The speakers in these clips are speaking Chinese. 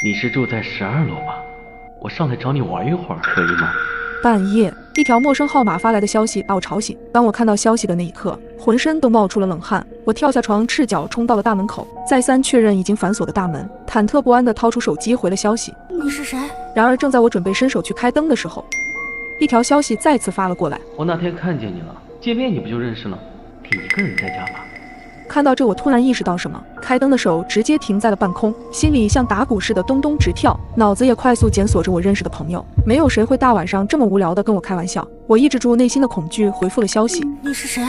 你是住在12楼吧？我上来找你玩一会儿，可以吗？半夜，一条陌生号码发来的消息把我吵醒。当我看到消息的那一刻，浑身都冒出了冷汗。我跳下床，赤脚冲到了大门口，再三确认已经反锁的大门，忐忑不安地掏出手机回了消息。你是谁？然而，正在我准备伸手去开灯的时候，一条消息再次发了过来。我那天看见你了，见面你不就认识了？你一个人在家吧？看到这，我突然意识到什么，开灯的手直接停在了半空，心里像打鼓似的咚咚直跳，脑子也快速检索着我认识的朋友。没有谁会大晚上这么无聊的跟我开玩笑。我抑制住内心的恐惧，回复了消息。你是谁？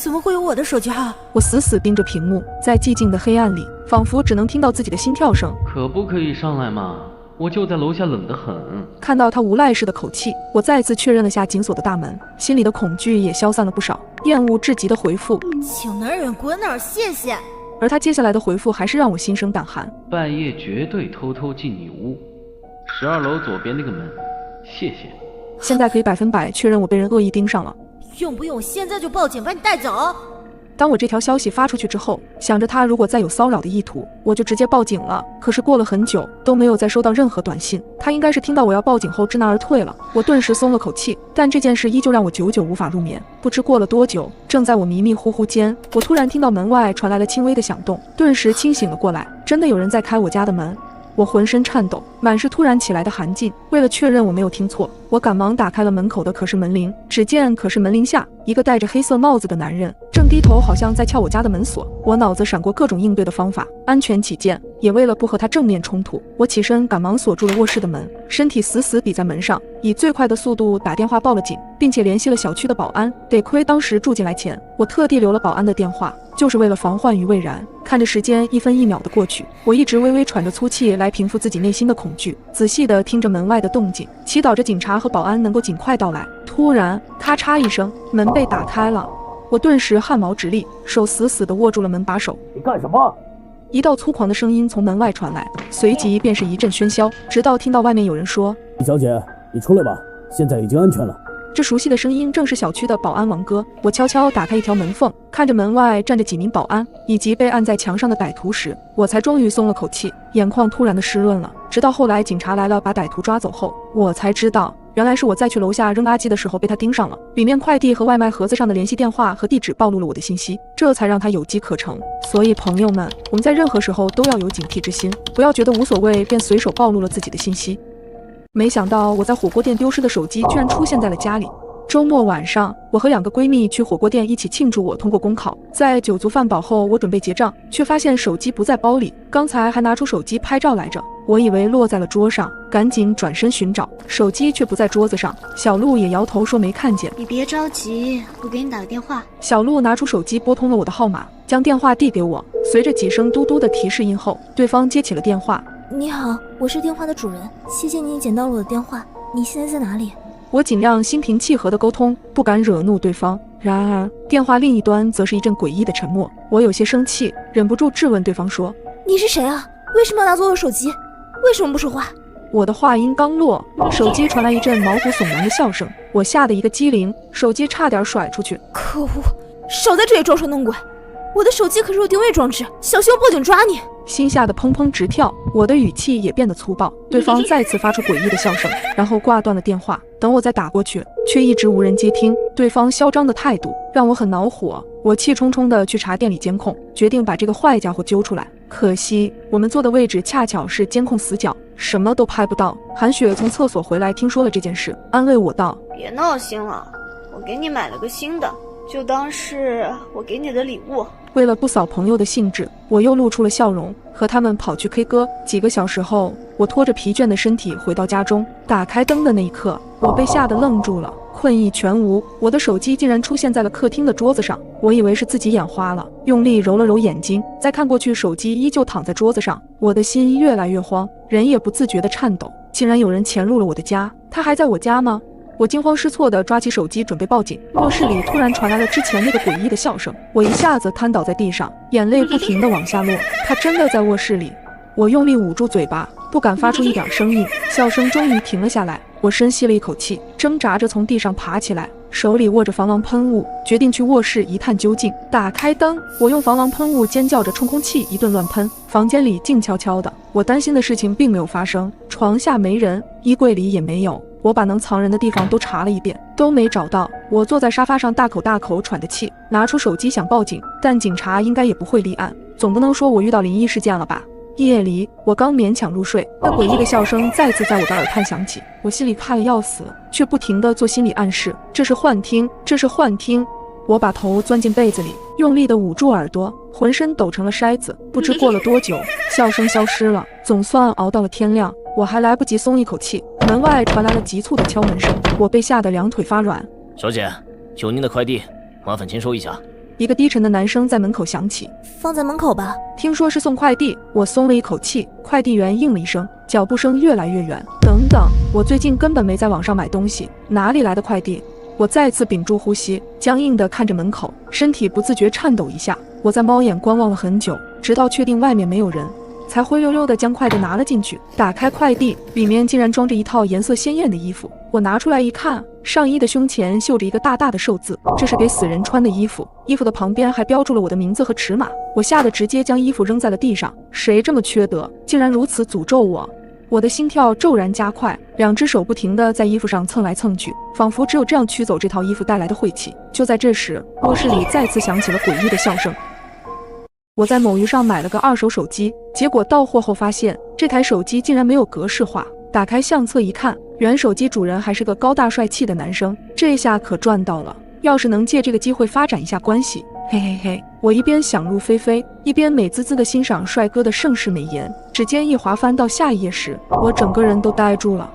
怎么会有我的手机号？我死死盯着屏幕，在寂静的黑暗里，仿佛只能听到自己的心跳声。可不可以上来嘛？我就在楼下，冷得很。看到他无赖似的口气，我再次确认了下紧锁的大门，心里的恐惧也消散了不少。厌恶至极的回复，请能远滚哪儿，谢谢。而他接下来的回复还是让我心生胆寒。半夜绝对偷进你屋，12楼左边那个门，谢谢。现在可以100%确认我被人恶意盯上了。用不用我现在就报警把你带走？当我这条消息发出去之后，想着他如果再有骚扰的意图，我就直接报警了。可是过了很久都没有再收到任何短信，他应该是听到我要报警后知难而退了。我顿时松了口气，但这件事依旧让我久久无法入眠。不知过了多久，正在我迷迷糊糊间，我突然听到门外传来了轻微的响动，顿时清醒了过来，真的有人在开我家的门。我浑身颤抖，满是突然起来的寒劲。为了确认我没有听错，我赶忙打开了门口的可视门铃。只见可视门铃下，一个戴着黑色帽子的男人正低头，好像在撬我家的门锁。我脑子闪过各种应对的方法，安全起见，也为了不和他正面冲突，我起身赶忙锁住了卧室的门，身体死死抵在门上，以最快的速度打电话报了警，并且联系了小区的保安。得亏当时住进来前，我特地留了保安的电话，就是为了防患于未然。看着时间1分1秒的过去，我一直微微喘着粗气来平复自己内心的恐惧，仔细地听着门外的动静，祈祷着警察和保安能够尽快到来。突然咔嚓一声，门被打开了，我顿时汗毛直立，手死死地握住了门把手。你干什么？一道粗犷的声音从门外传来，随即便是一阵喧嚣，直到听到外面有人说：李小姐，你出来吧，现在已经安全了。这熟悉的声音正是小区的保安王哥。我悄悄打开一条门缝，看着门外站着几名保安以及被按在墙上的歹徒时，我才终于松了口气，眼眶突然的湿润了。直到后来警察来了把歹徒抓走后，我才知道原来是我在去楼下扔垃圾的时候被他盯上了，里面快递和外卖盒子上的联系电话和地址暴露了我的信息，这才让他有机可乘。所以朋友们，我们在任何时候都要有警惕之心，不要觉得无所谓便随手暴露了自己的信息。没想到我在火锅店丢失的手机居然出现在了家里。周末晚上，我和2个闺蜜去火锅店一起庆祝我通过公考。在酒足饭饱后，我准备结账，却发现手机不在包里，刚才还拿出手机拍照来着。我以为落在了桌上，赶紧转身寻找，手机却不在桌子上。小鹿也摇头说没看见。你别着急，我给你打个电话。小鹿拿出手机拨通了我的号码，将电话递给我。随着几声嘟嘟的提示音后，对方接起了电话。你好，我是电话的主人，谢谢你捡到了我的电话，你现在在哪里？我尽量心平气和地沟通，不敢惹怒对方。然而电话另一端则是一阵诡异的沉默。我有些生气，忍不住质问对方说：你是谁啊？为什么要拿走我的手机？为什么不说话？我的话音刚落，手机传来一阵毛骨悚然的笑声，我吓得一个机灵，手机差点甩出去。可恶，少在这里装神弄鬼，我的手机可是有定位装置，小心我报警抓你。心吓得砰砰直跳，我的语气也变得粗暴。对方再次发出诡异的笑声，然后挂断了电话。等我再打过去，却一直无人接听。对方嚣张的态度让我很恼火，我气冲冲地去查店里监控，决定把这个坏家伙揪出来。可惜我们坐的位置恰巧是监控死角，什么都拍不到。韩雪从厕所回来，听说了这件事，安慰我道：别闹心了，我给你买了个新的，就当是我给你的礼物。为了不扫朋友的兴致，我又露出了笑容，和他们跑去 K 歌。几个小时后，我拖着疲倦的身体回到家中，打开灯的那一刻，我被吓得愣住了，困意全无。我的手机竟然出现在了客厅的桌子上，我以为是自己眼花了，用力揉了揉眼睛，再看过去，手机依旧躺在桌子上。我的心越来越慌，人也不自觉地颤抖。竟然有人潜入了我的家，他还在我家吗？我惊慌失措地抓起手机准备报警，卧室里突然传来了之前那个诡异的笑声，我一下子瘫倒在地上，眼泪不停地往下落。他真的在卧室里。我用力捂住嘴巴，不敢发出一点声音。笑声终于停了下来，我深吸了一口气，挣扎着从地上爬起来，手里握着防狼喷雾，决定去卧室一探究竟。打开灯，我用防狼喷雾尖叫着冲空气一顿乱喷。房间里静悄悄的，我担心的事情并没有发生。床下没人，衣柜里也没有。我把能藏人的地方都查了一遍，都没找到。我坐在沙发上大口大口喘着气，拿出手机想报警，但警察应该也不会立案，总不能说我遇到灵异事件了吧。夜里，我刚勉强入睡，那诡异的笑声再次在我的耳畔响起，我心里怕得要死，却不停地做心理暗示，这是幻听，这是幻听。我把头钻进被子里，用力地捂住耳朵，浑身抖成了筛子。不知过了多久，笑声消失了，总算熬到了天亮。我还来不及松一口气，门外传来了急促的敲门声，我被吓得两腿发软。小姐，有您的快递，麻烦签收一下。一个低沉的男声在门口响起。放在门口吧。听说是送快递，我松了一口气。快递员应了一声，脚步声越来越远。等等，我最近根本没在网上买东西，哪里来的快递？我再次屏住呼吸，僵硬地看着门口，身体不自觉颤抖一下。我在猫眼观望了很久，直到确定外面没有人，才灰溜溜地将快递拿了进去。打开快递，里面竟然装着一套颜色鲜艳的衣服。我拿出来一看，上衣的胸前绣着一个大大的寿字，这是给死人穿的衣服，衣服的旁边还标注了我的名字和尺码。我吓得直接将衣服扔在了地上，谁这么缺德，竟然如此诅咒我？我的心跳骤然加快，两只手不停地在衣服上蹭来蹭去，仿佛只有这样驱走这套衣服带来的晦气。就在这时，卧室里再次响起了诡异的笑声。我在某鱼上买了个2手手机，结果到货后发现这台手机竟然没有格式化。打开相册一看，原手机主人还是个高大帅气的男生，这下可赚到了。要是能借这个机会发展一下关系，嘿嘿嘿！我一边想入非非，一边美滋滋地欣赏帅哥的盛世美颜。指尖一滑翻到下一页时，我整个人都呆住了。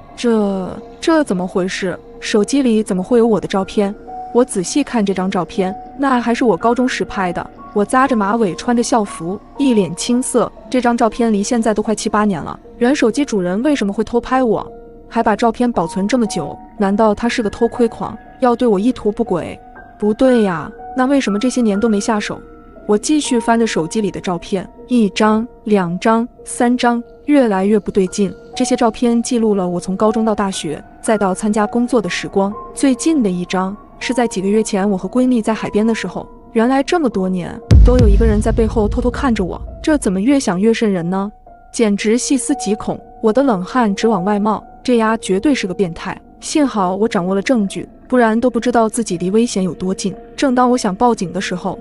这怎么回事？手机里怎么会有我的照片？我仔细看这张照片，那还是我高中时拍的。我扎着马尾，穿着校服，一脸青涩。这张照片离现在都快7、8年了。原手机主人为什么会偷拍我，还把照片保存这么久？难道他是个偷窥狂，要对我意图不轨？不对呀，那为什么这些年都没下手？我继续翻着手机里的照片，1张、2张、3张，越来越不对劲。这些照片记录了我从高中到大学，再到参加工作的时光。最近的一张是在几个月前，我和闺蜜在海边的时候。原来这么多年都有一个人在背后偷偷看着我，这怎么越想越瘆人呢？简直细思极恐，我的冷汗直往外冒，这丫绝对是个变态。幸好我掌握了证据，不然都不知道自己离危险有多近。正当我想报警的时候，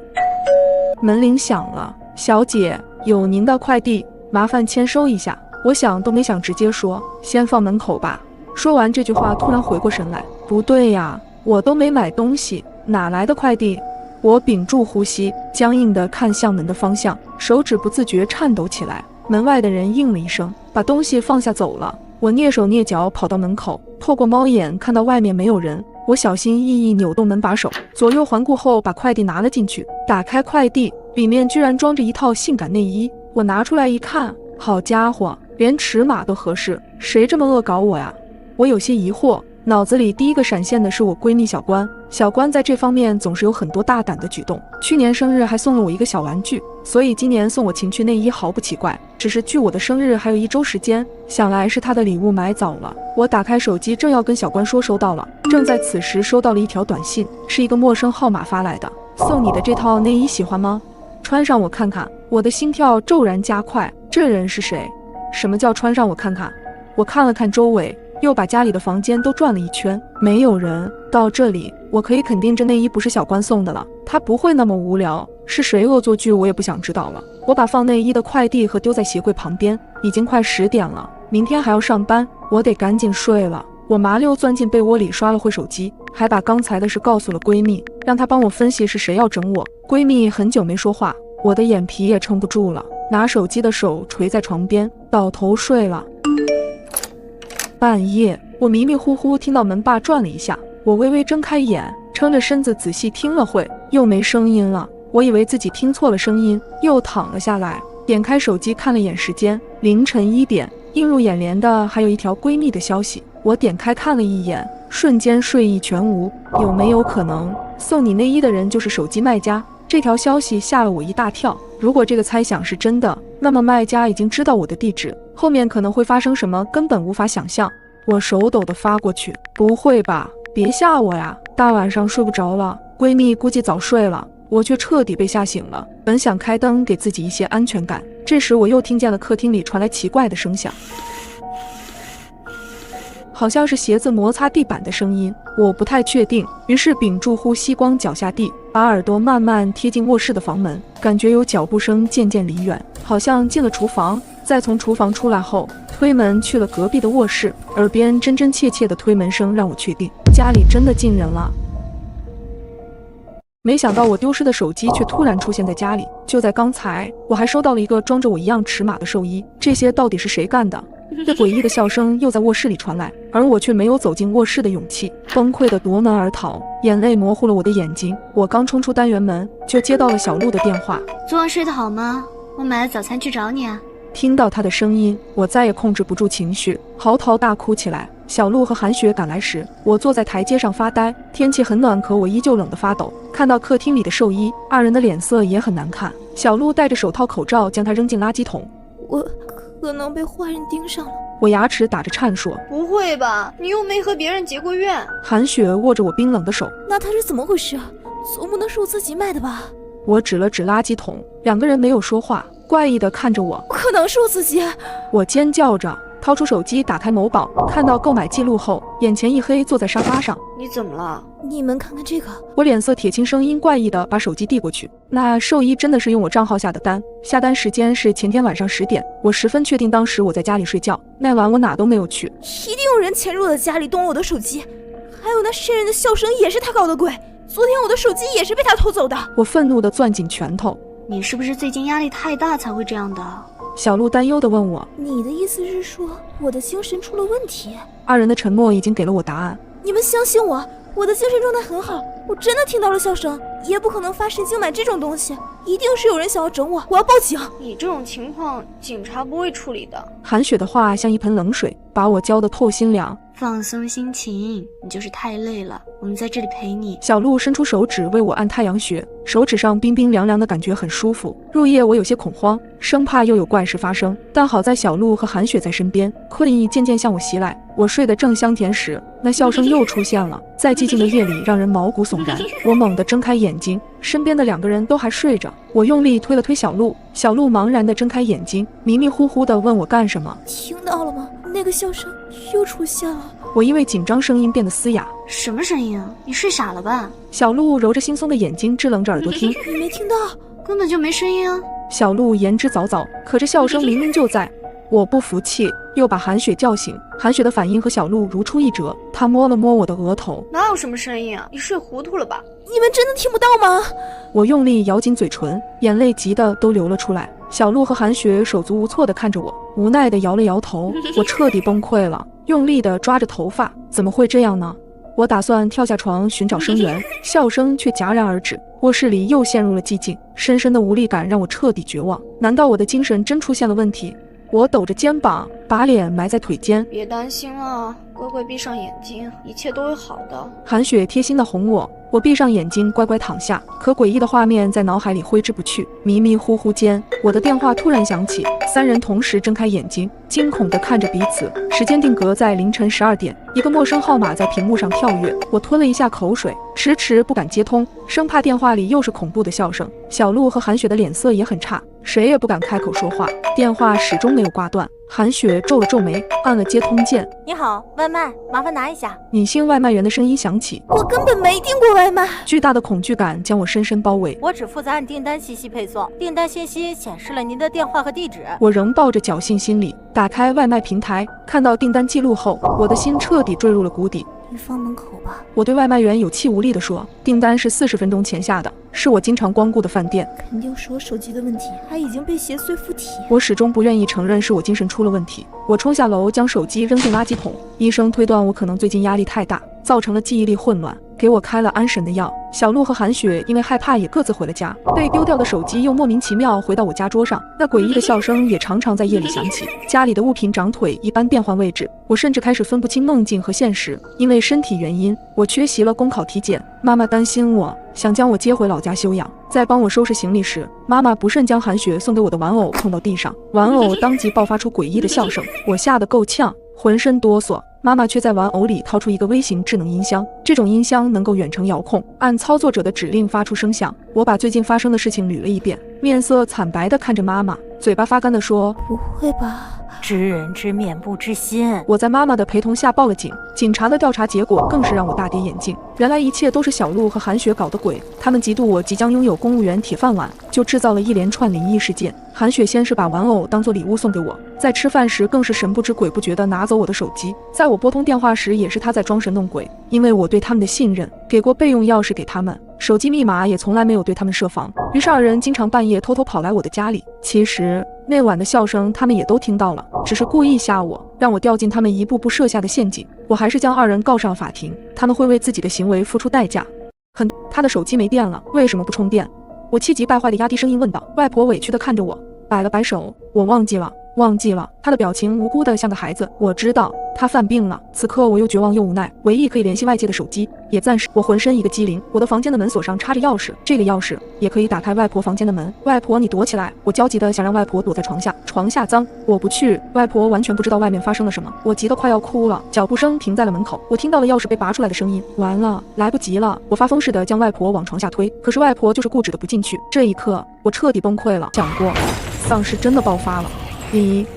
门铃响了。小姐，有您的快递，麻烦签收一下。我想都没想，直接说先放门口吧。说完这句话，突然回过神来，不对呀，我都没买东西，哪来的快递？我屏住呼吸，僵硬地看向门的方向，手指不自觉颤抖起来。门外的人应了一声，把东西放下走了。我蹑手蹑脚跑到门口，透过猫眼看到外面没有人，我小心翼翼扭动门把手，左右环顾后把快递拿了进去。打开快递，里面居然装着一套性感内衣。我拿出来一看，好家伙，连尺码都合适，谁这么恶搞我呀？我有些疑惑，脑子里第一个闪现的是我闺蜜小关。小关在这方面总是有很多大胆的举动，去年生日还送了我一个小玩具，所以今年送我情趣内衣毫不奇怪。只是距我的生日还有1周时间，想来是她的礼物买早了。我打开手机，正要跟小关说收到了，正在此时收到了一条短信，是一个陌生号码发来的，送你的这套内衣喜欢吗？穿上我看看。我的心跳骤然加快，这人是谁？什么叫穿上我看看？我看了看周围，又把家里的房间都转了一圈，没有人。到这里，我可以肯定这内衣不是小关送的了，他不会那么无聊。是谁恶作剧，我也不想知道了。我把放内衣的快递盒丢在鞋柜旁边，已经快10点了，明天还要上班，我得赶紧睡了。我麻溜钻进被窝里，刷了会手机，还把刚才的事告诉了闺蜜，让她帮我分析是谁要整我。闺蜜很久没说话，我的眼皮也撑不住了，拿手机的手垂在床边，倒头睡了。半夜，我迷迷糊糊听到门把转了一下，我微微睁开眼，撑着身子仔细听了会，又没声音了。我以为自己听错了声音，又躺了下来，点开手机看了眼时间，凌晨1点。映入眼帘的还有一条闺蜜的消息，我点开看了一眼，瞬间睡意全无。有没有可能送你内衣的人就是手机卖家？这条消息吓了我一大跳。如果这个猜想是真的，那么卖家已经知道我的地址，后面可能会发生什么，根本无法想象。我手抖地发过去。不会吧，别吓我呀，大晚上睡不着了，闺蜜估计早睡了，我却彻底被吓醒了。本想开灯给自己一些安全感，这时我又听见了客厅里传来奇怪的声响，好像是鞋子摩擦地板的声音，我不太确定，于是屏住呼吸，光脚下地，把耳朵慢慢贴近卧室的房门，感觉有脚步声渐渐离远，好像进了厨房。再从厨房出来后，推门去了隔壁的卧室，耳边真真切切的推门声让我确定家里真的进人了。没想到我丢失的手机却突然出现在家里，就在刚才，我还收到了一个装着我一样尺码的寿衣，这些到底是谁干的？这诡异的笑声又在卧室里传来，而我却没有走进卧室的勇气，崩溃的夺门而逃，眼泪模糊了我的眼睛。我刚冲出单元门，就接到了小鹿的电话。昨晚睡得好吗？我买了早餐去找你啊。听到他的声音，我再也控制不住情绪，嚎啕大哭起来。小鹿和韩雪赶来时，我坐在台阶上发呆，天气很暖，可我依旧冷得发抖。看到客厅里的寿衣，二人的脸色也很难看。小鹿戴着手套口罩，将它扔进垃圾桶。我可能被坏人盯上了。我牙齿打着颤说：不会吧，你又没和别人结过怨。韩雪握着我冰冷的手。那他是怎么回事？总不能是我自己买的吧？我指了指垃圾桶，两个人没有说话，怪异地看着我。不可能是我自己！我尖叫着掏出手机，打开某宝，看到购买记录后，眼前一黑，坐在沙发上。你怎么了？你们看看这个。我脸色铁青，声音怪异地把手机递过去。那寿衣真的是用我账号下的单，下单时间是前天晚上10点。我十分确定当时我在家里睡觉，那晚我哪都没有去。一定有人潜入了家里，动了我的手机。还有那瘆人的笑声也是他搞的鬼。昨天我的手机也是被他偷走的。我愤怒地攥紧拳头。你是不是最近压力太大才会这样的？小鹿担忧地问我。你的意思是说我的精神出了问题？二人的沉默已经给了我答案。你们相信我，我的精神状态很好，我真的听到了笑声，也不可能发神经买这种东西，一定是有人想要整我，我要报警。你这种情况警察不会处理的。韩雪的话像一盆冷水，把我浇得透心凉。放松心情，你就是太累了，我们在这里陪你。小鹿伸出手指为我按太阳穴，手指上冰冰凉凉的感觉很舒服。入夜我有些恐慌，生怕又有怪事发生，但好在小鹿和韩雪在身边，困意渐渐向我袭来。我睡得正香甜时，那笑声又出现了，在寂静的夜里让人毛骨悚然。我猛地睁开眼睛，身边的两个人都还睡着。我用力推了推小鹿，小鹿茫然地睁开眼睛，迷迷糊糊地问我干什么。听到了吗？那个笑声又出现了。我因为紧张声音变得嘶哑。什么声音啊？你睡傻了吧？小鹿揉着惺忪的眼睛，支棱着耳朵听。你没听到？根本就没声音啊。小鹿言之凿凿，可这笑声明明就在。我不服气，又把韩雪叫醒。韩雪的反应和小鹿如出一辙，她摸了摸我的额头。哪有什么声音啊？你睡糊涂了吧？你们真的听不到吗？我用力咬紧嘴唇，眼泪急得都流了出来。小鹿和韩雪手足无措地看着我，无奈地摇了摇头。我彻底崩溃了，用力地抓着头发。怎么会这样呢？我打算跳下床寻找声源，笑声却戛然而止。卧室里又陷入了寂静，深深的无力感让我彻底绝望。难道我的精神真出现了问题？我抖着肩膀，把脸埋在腿间。别担心了，乖乖闭上眼睛，一切都会好的。韩雪贴心地哄我，我闭上眼睛，乖乖躺下。可诡异的画面在脑海里挥之不去。迷迷糊糊间，我的电话突然响起，三人同时睁开眼睛，惊恐地看着彼此。时间定格在凌晨12点，一个陌生号码在屏幕上跳跃。我吞了一下口水，迟迟不敢接通，生怕电话里又是恐怖的笑声。小鹿和韩雪的脸色也很差，谁也不敢开口说话。电话始终没有挂断。韩雪皱了皱眉，按了接通键。你好，外卖，麻烦拿一下。女性外卖员的声音响起。我根本没订过外卖。巨大的恐惧感将我深深包围。我只负责按订单信息配送，订单信息显示了您的电话和地址。我仍抱着侥幸心理，打开外卖平台，看到订单记录后，我的心彻底坠入了谷底。你放门口吧。我对外卖员有气无力地说，订单是40分钟前下的，是我经常光顾的饭店。肯定是我手机的问题，它已经被邪祟附体。我始终不愿意承认是我精神出了问题。我冲下楼，将手机扔进垃圾桶。医生推断我可能最近压力太大，造成了记忆力混乱。给我开了安神的药。小鹿和韩雪因为害怕也各自回了家。被丢掉的手机又莫名其妙回到我家桌上，那诡异的笑声也常常在夜里响起。家里的物品长腿一般变换位置，我甚至开始分不清梦境和现实。因为身体原因，我缺席了公考体检。妈妈担心我，想将我接回老家休养。在帮我收拾行李时，妈妈不慎将韩雪送给我的玩偶碰到地上，玩偶当即爆发出诡异的笑声，我吓得够呛，浑身哆嗦。妈妈却在玩偶里掏出一个微型智能音箱，这种音箱能够远程遥控，按操作者的指令发出声响。我把最近发生的事情捋了一遍，面色惨白地看着妈妈，嘴巴发干地说：“不会吧？”知人知面不知心。我在妈妈的陪同下报了警，警察的调查结果更是让我大跌眼镜。原来一切都是小鹿和韩雪搞的鬼，他们嫉妒我即将拥有公务员铁饭碗，就制造了一连串灵异事件。韩雪先是把玩偶当作礼物送给我，在吃饭时更是神不知鬼不觉地拿走我的手机，在我拨通电话时也是他在装神弄鬼。因为我对他们的信任，给过备用钥匙给他们，手机密码也从来没有对他们设防，于是二人经常半夜偷偷跑来我的家里。其实那晚的笑声他们也都听到了，只是故意吓我，让我掉进他们一步步设下的陷阱。我还是将二人告上法庭，他们会为自己的行为付出代价。他的手机没电了，为什么不充电？我气急败坏的压低声音问道。外婆委屈地看着我，摆了摆手，我忘记了。他的表情无辜的像个孩子。我知道他犯病了，此刻我又绝望又无奈，唯一可以联系外界的手机也暂时……我浑身一个机灵，我的房间的门锁上插着钥匙，这个钥匙也可以打开外婆房间的门。外婆，你躲起来！我焦急的想让外婆躲在床下，床下脏，我不去。外婆完全不知道外面发生了什么，我急得快要哭了。脚步声停在了门口，我听到了钥匙被拔出来的声音，完了，来不及了！我发疯似的将外婆往床下推，可是外婆就是固执的不进去。这一刻，我彻底崩溃了。想过，丧尸真的爆发了。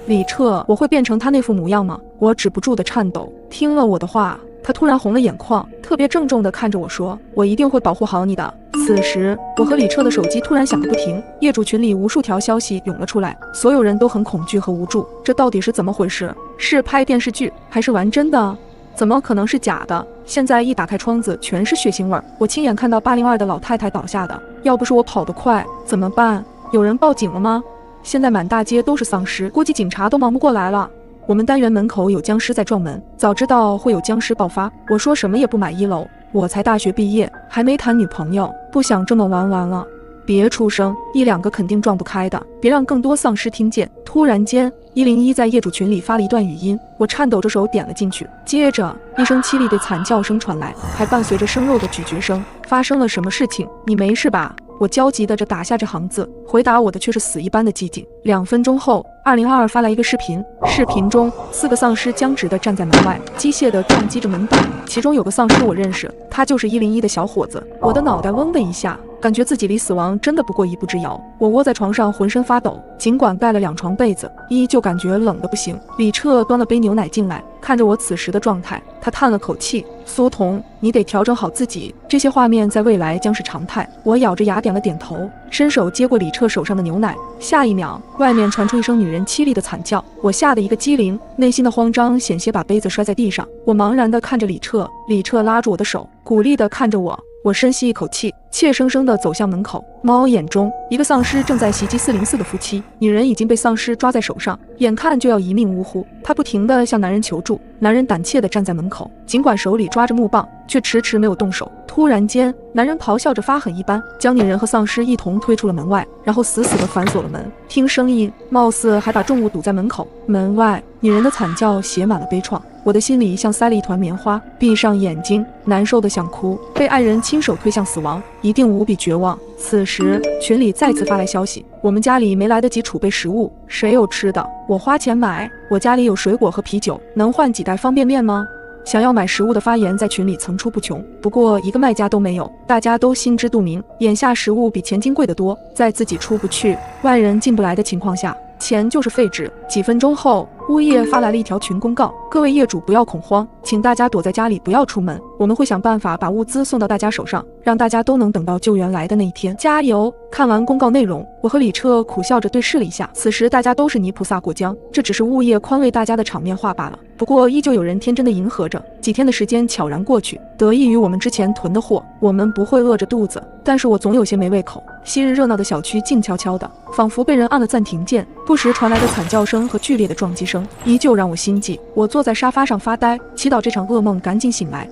李彻，我会变成他那副模样吗？我止不住的颤抖。听了我的话，他突然红了眼眶，特别郑重地看着我说：“我一定会保护好你的。”此时，我和李彻的手机突然响个不停，业主群里无数条消息涌了出来，所有人都很恐惧和无助。这到底是怎么回事？是拍电视剧还是玩真的？怎么可能是假的？现在一打开窗子，全是血腥味儿。我亲眼看到802的老太太倒下的，要不是我跑得快，怎么办？有人报警了吗？现在满大街都是丧尸，估计警察都忙不过来了。我们单元门口有僵尸在撞门，早知道会有僵尸爆发，我说什么也不买1楼。我才大学毕业，还没谈女朋友，不想这么玩完了。别出声，1、2个肯定撞不开的，别让更多丧尸听见。突然间，101在业主群里发了一段语音，我颤抖着手点了进去，接着一声凄厉的惨叫声传来，还伴随着生肉的咀嚼声。发生了什么事情？你没事吧？我焦急地打下这行字，回答我的却是死一般的寂静。2分钟后，2022发来一个视频，视频中4个丧尸僵直地站在门外，机械地撞击着门板，其中有个丧尸我认识，他就是101的小伙子。我的脑袋嗡的一下，感觉自己离死亡真的不过一步之遥。我窝在床上浑身发抖，尽管盖了2床被子，依旧感觉冷得不行。李彻端了杯牛奶进来，看着我此时的状态，他叹了口气：“苏童，你得调整好自己，这些画面在未来将是常态。”我咬着牙点了点头，伸手接过李彻手上的牛奶。下一秒，外面传出一声女人凄厉的惨叫，我吓得一个机灵，内心的慌张险些把杯子摔在地上。我茫然地看着李彻，李彻拉住我的手，鼓励地看着我。我深吸一口气，怯生生地走向门口。猫眼中，一个丧尸正在袭击404的夫妻，女人已经被丧尸抓在手上，眼看就要一命呜呼。她不停地向男人求助，男人胆怯地站在门口，尽管手里抓着木棒，却迟迟没有动手。突然间，男人咆哮着发狠一般，将女人和丧尸一同推出了门外，然后死死地反锁了门。听声音，貌似还把重物堵在门口。门外，女人的惨叫写满了悲怆，我的心里像塞了一团棉花，闭上眼睛，难受的想哭。被爱人亲手推向死亡，一定无比绝望。此时，群里再次发来消息，我们家里没来得及储备食物，谁有吃的，我花钱买。我家里有水果和啤酒，能换几袋方便面吗？想要买食物的发言在群里层出不穷，不过一个卖家都没有，大家都心知肚明，眼下食物比钱金贵得多，在自己出不去，外人进不来的情况下，钱就是废纸。几分钟后，物业发来了一条群公告：各位业主不要恐慌，请大家躲在家里，不要出门，我们会想办法把物资送到大家手上，让大家都能等到救援来的那一天，加油！看完公告内容，我和李彻苦笑着对视了一下。此时大家都是泥菩萨过江，这只是物业宽慰大家的场面话罢了。不过依旧有人天真的迎合着。几天的时间悄然过去，得益于我们之前囤的货，我们不会饿着肚子，但是我总有些没胃口。昔日热闹的小区静悄悄的，仿佛被人按了暂停键，不时传来的惨叫声和剧烈的撞击声依旧让我心悸。我坐在沙发上发呆，祈祷这场噩梦赶紧醒来。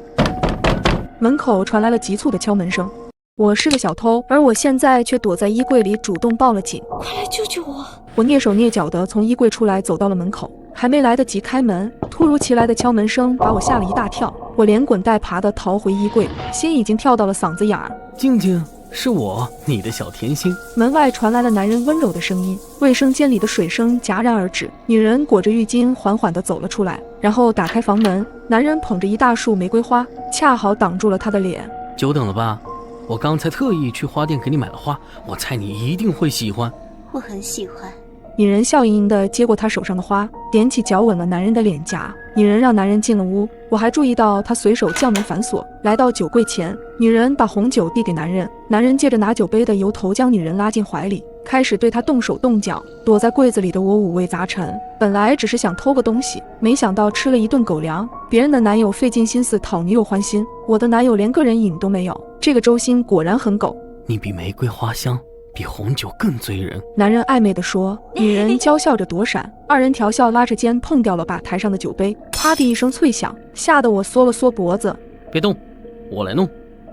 门口传来了急促的敲门声。我是个小偷，而我现在却躲在衣柜里主动报了警。快来救救我！我蹑手蹑脚地从衣柜出来，走到了门口，还没来得及开门，突如其来的敲门声把我吓了一大跳。我连滚带爬地逃回衣柜，心已经跳到了嗓子眼儿。静静，是我，你的小甜心。门外传来了男人温柔的声音，卫生间里的水声戛然而止。女人裹着浴巾缓缓地走了出来，然后打开房门。男人捧着一大束玫瑰花，恰好挡住了她的脸。久等了吧？我刚才特意去花店给你买了花，我猜你一定会喜欢。我很喜欢。女人笑盈盈地接过他手上的花，踮起脚吻了男人的脸颊。女人让男人进了屋，我还注意到他随手将门反锁，来到酒柜前。女人把红酒递给男人，男人借着拿酒杯的由头将女人拉进怀里，开始对她动手动脚。躲在柜子里的我五味杂陈，本来只是想偷个东西，没想到吃了一顿狗粮。别人的男友费尽心思讨女友欢心，我的男友连个人瘾都没有。这个周心果然很狗。你比玫瑰花香，比红酒更醉人。男人暧昧地说，女人娇笑着躲闪，二人调笑，拉着肩碰掉了吧台上的酒杯，啪的一声脆响，吓得我缩了缩脖子。别动，我来弄。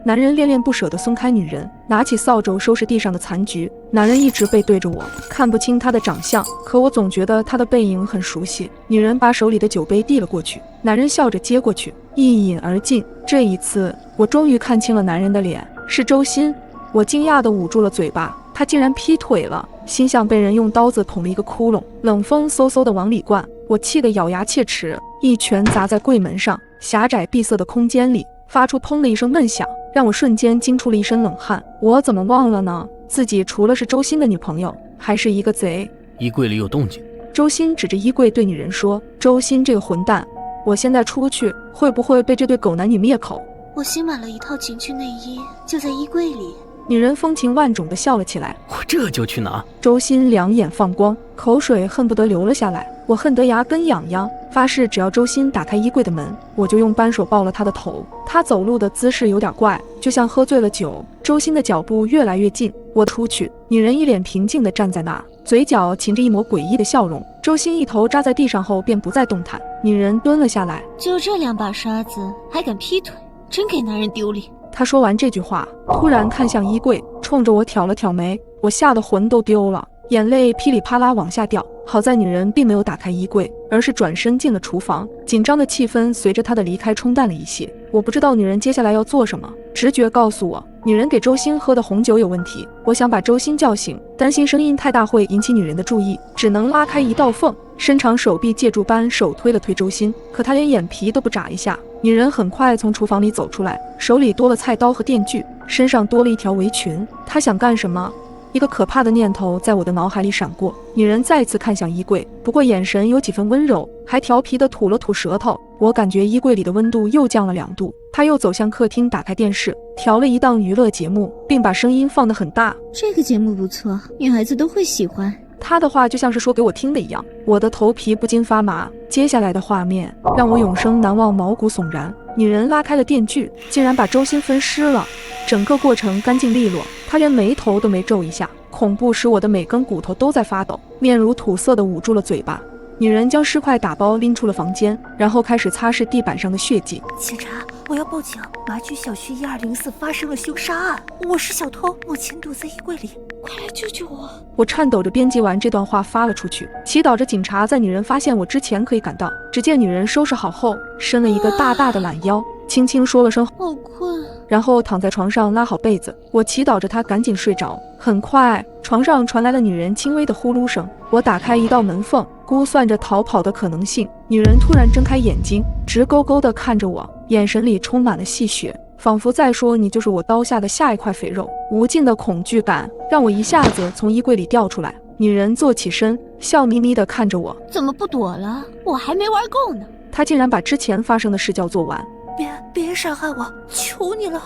男人恋恋不舍地松开女人，拿起扫帚收拾地上的残局。男人一直背对着我，看不清他的长相，可我总觉得他的背影很熟悉。女人把手里的酒杯递了过去，男人笑着接过去，一饮而尽。这一次我终于看清了男人的脸，是周鑫。我惊讶地捂住了嘴巴，他竟然劈腿了，心像被人用刀子捅了一个窟窿，冷风嗖嗖地往里灌。我气得咬牙切齿，一拳砸在柜门上，狭窄闭塞的空间里发出砰的一声闷响，让我瞬间惊出了一身冷汗。我怎么忘了呢？自己除了是周鑫的女朋友，还是一个贼。衣柜里有动静。周鑫指着衣柜对女人说，周鑫这个混蛋，我现在出去会不会被这对狗男女灭口？我新买了一套情趣内衣，就在衣柜里。女人风情万种地笑了起来，我这就去拿。周鑫两眼放光，口水恨不得流了下来。我恨得牙根痒痒，发誓只要周鑫打开衣柜的门，我就用扳手抱了他的头。他走路的姿势有点怪，就像喝醉了酒。周鑫的脚步越来越近，我出去，女人一脸平静地站在那儿，嘴角噙着一抹诡异的笑容。周鑫一头扎在地上后便不再动弹，女人蹲了下来，就这两把刷子还敢劈腿，真给男人丢脸。他说完这句话，突然看向衣柜，冲着我挑了挑眉，我吓得魂都丢了，眼泪噼里啪啦往下掉。好在女人并没有打开衣柜，而是转身进了厨房。紧张的气氛随着她的离开冲淡了一些。我不知道女人接下来要做什么，直觉告诉我，女人给周鑫喝的红酒有问题。我想把周鑫叫醒，担心声音太大会引起女人的注意，只能拉开一道缝，伸长手臂借助扳手推了推周鑫，可他连眼皮都不眨一下。女人很快从厨房里走出来，手里多了菜刀和电锯，身上多了一条围裙。她想干什么？一个可怕的念头在我的脑海里闪过。女人再次看向衣柜，不过眼神有几分温柔，还调皮地吐了吐舌头。我感觉衣柜里的温度又降了2度。她又走向客厅，打开电视，调了一档娱乐节目，并把声音放得很大。这个节目不错，女孩子都会喜欢。她的话就像是说给我听的一样，我的头皮不禁发麻。接下来的画面让我永生难忘，毛骨悚然。女人拉开了电锯，竟然把周鑫分尸了。整个过程干净利落，她连眉头都没皱一下，恐怖使我的每根骨头都在发抖，面如土色地捂住了嘴巴。女人将尸块打包拎出了房间，然后开始擦拭地板上的血迹。警察，我要报警！麻区小区1204发生了凶杀案，我是小偷，目前躲在衣柜里，快来救救我！我颤抖着编辑完这段话发了出去，祈祷着警察在女人发现我之前可以赶到。只见女人收拾好后，伸了一个大大的懒腰，轻轻说了声好困，然后躺在床上拉好被子。我祈祷着她赶紧睡着。很快，床上传来了女人轻微的呼噜声。我打开一道门缝，估算着逃跑的可能性。女人突然睁开眼睛，直勾勾地看着我，眼神里充满了戏谑，仿佛在说你就是我刀下的下一块肥肉。无尽的恐惧感让我一下子从衣柜里掉出来。女人坐起身，笑眯眯地看着我，怎么不躲了？我还没玩够呢。她竟然把之前发生的事叫做完。别伤害我，求你了！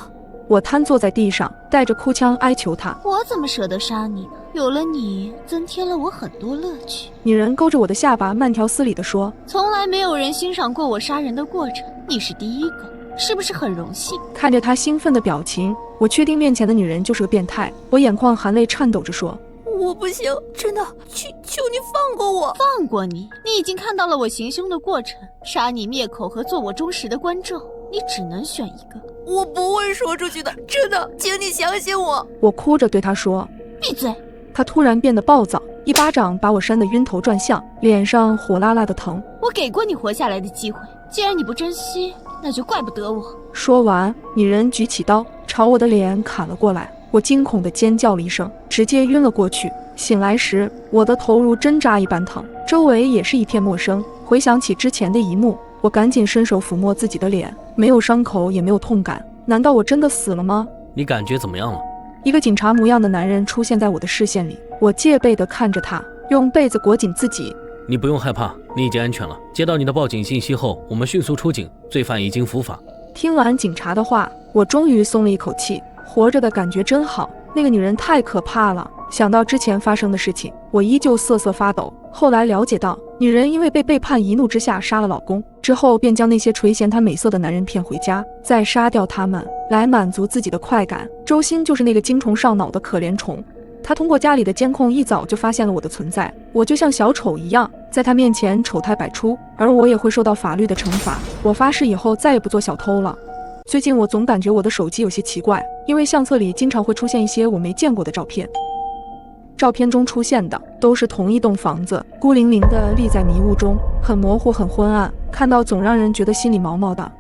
我瘫坐在地上，带着哭腔哀求她。我怎么舍得杀你呢？有了你，增添了我很多乐趣。女人勾着我的下巴，慢条斯理地说：从来没有人欣赏过我杀人的过程，你是第一个，是不是很荣幸？看着她兴奋的表情，我确定面前的女人就是个变态。我眼眶含泪，颤抖着说：我不行，真的，求你放过我！放过你？你已经看到了我行凶的过程，杀你灭口和做我忠实的观众。你只能选一个。我不会说出去的，真的，请你相信我。我哭着对他说。闭嘴！他突然变得暴躁，一巴掌把我扇得晕头转向，脸上火辣辣的疼。我给过你活下来的机会，既然你不珍惜，那就怪不得我。说完，女人举起刀朝我的脸砍了过来，我惊恐地尖叫了一声，直接晕了过去。醒来时，我的头如针扎一般疼，周围也是一片陌生。回想起之前的一幕，我赶紧伸手抚摸自己的脸，没有伤口，也没有痛感。难道我真的死了吗？你感觉怎么样了？一个警察模样的男人出现在我的视线里，我戒备地看着他，用被子裹紧自己。你不用害怕，你已经安全了。接到你的报警信息后，我们迅速出警，罪犯已经伏法。听完警察的话，我终于松了一口气，活着的感觉真好。那个女人太可怕了，想到之前发生的事情，我依旧瑟瑟发抖。后来了解到，女人因为被背叛，一怒之下杀了老公，之后便将那些垂涎她美色的男人骗回家，再杀掉他们，来满足自己的快感。周星就是那个精虫上脑的可怜虫，他通过家里的监控一早就发现了我的存在，我就像小丑一样，在他面前丑态百出，而我也会受到法律的惩罚。我发誓以后再也不做小偷了。最近我总感觉我的手机有些奇怪，因为相册里经常会出现一些我没见过的照片。照片中出现的都是同一栋房子，孤零零地立在迷雾中，很模糊很昏暗，看到总让人觉得心里毛毛的。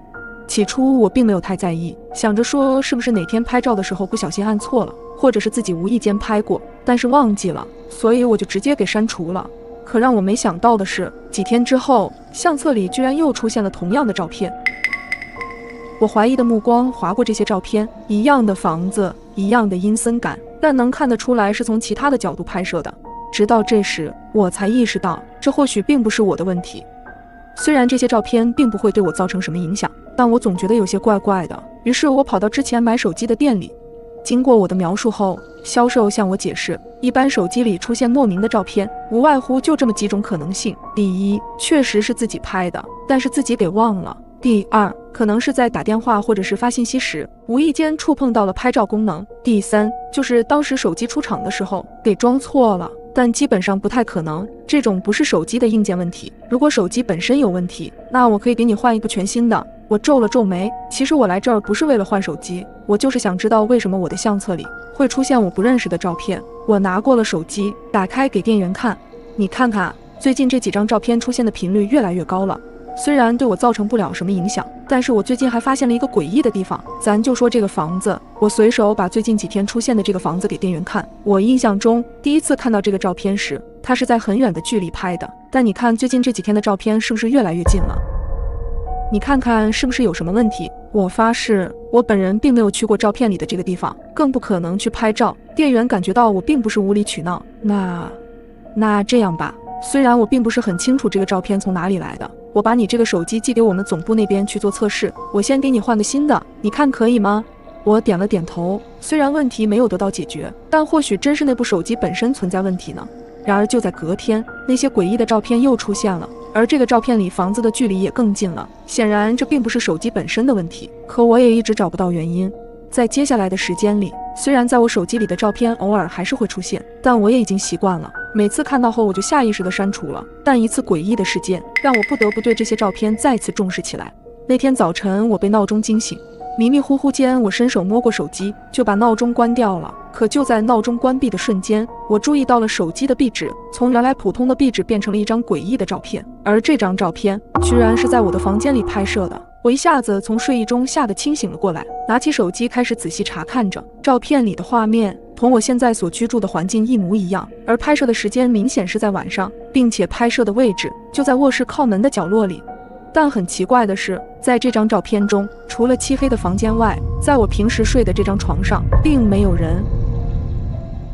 起初我并没有太在意，想着说是不是哪天拍照的时候不小心按错了，或者是自己无意间拍过，但是忘记了，所以我就直接给删除了。可让我没想到的是，几天之后，相册里居然又出现了同样的照片。我怀疑的目光划过这些照片，一样的房子，一样的阴森感，但能看得出来是从其他的角度拍摄的。直到这时，我才意识到，这或许并不是我的问题。虽然这些照片并不会对我造成什么影响，但我总觉得有些怪怪的。于是我跑到之前买手机的店里，经过我的描述后，销售向我解释，一般手机里出现莫名的照片，无外乎就这么几种可能性：第一，确实是自己拍的，但是自己给忘了；第二，可能是在打电话或者是发信息时，无意间触碰到了拍照功能；第三，就是当时手机出厂的时候给装错了。但基本上不太可能，这种不是手机的硬件问题。如果手机本身有问题，那我可以给你换一个全新的。我皱了皱眉，其实我来这儿不是为了换手机，我就是想知道为什么我的相册里会出现我不认识的照片。我拿过了手机，打开给店员看，你看看，最近这几张照片出现的频率越来越高了。虽然对我造成不了什么影响，但是我最近还发现了一个诡异的地方。咱就说这个房子，我随手把最近几天出现的这个房子给店员看。我印象中，第一次看到这个照片时，它是在很远的距离拍的，但你看最近这几天的照片是不是越来越近了？你看看是不是有什么问题？我发誓，我本人并没有去过照片里的这个地方，更不可能去拍照。店员感觉到我并不是无理取闹，那这样吧，虽然我并不是很清楚这个照片从哪里来的，我把你这个手机寄给我们总部那边去做测试，我先给你换个新的，你看可以吗？我点了点头，虽然问题没有得到解决，但或许真是那部手机本身存在问题呢。然而就在隔天，那些诡异的照片又出现了，而这个照片里房子的距离也更近了。显然这并不是手机本身的问题，可我也一直找不到原因。在接下来的时间里，虽然在我手机里的照片偶尔还是会出现，但我也已经习惯了，每次看到后我就下意识地删除了。但一次诡异的事件让我不得不对这些照片再次重视起来。那天早晨我被闹钟惊醒，迷迷糊糊间我伸手摸过手机，就把闹钟关掉了。可就在闹钟关闭的瞬间，我注意到了手机的壁纸从原来普通的壁纸变成了一张诡异的照片，而这张照片居然是在我的房间里拍摄的。我一下子从睡意中吓得清醒了过来，拿起手机开始仔细查看着照片里的画面，同我现在所居住的环境一模一样，而拍摄的时间明显是在晚上，并且拍摄的位置就在卧室靠门的角落里。但很奇怪的是，在这张照片中，除了漆黑的房间外，在我平时睡的这张床上并没有人。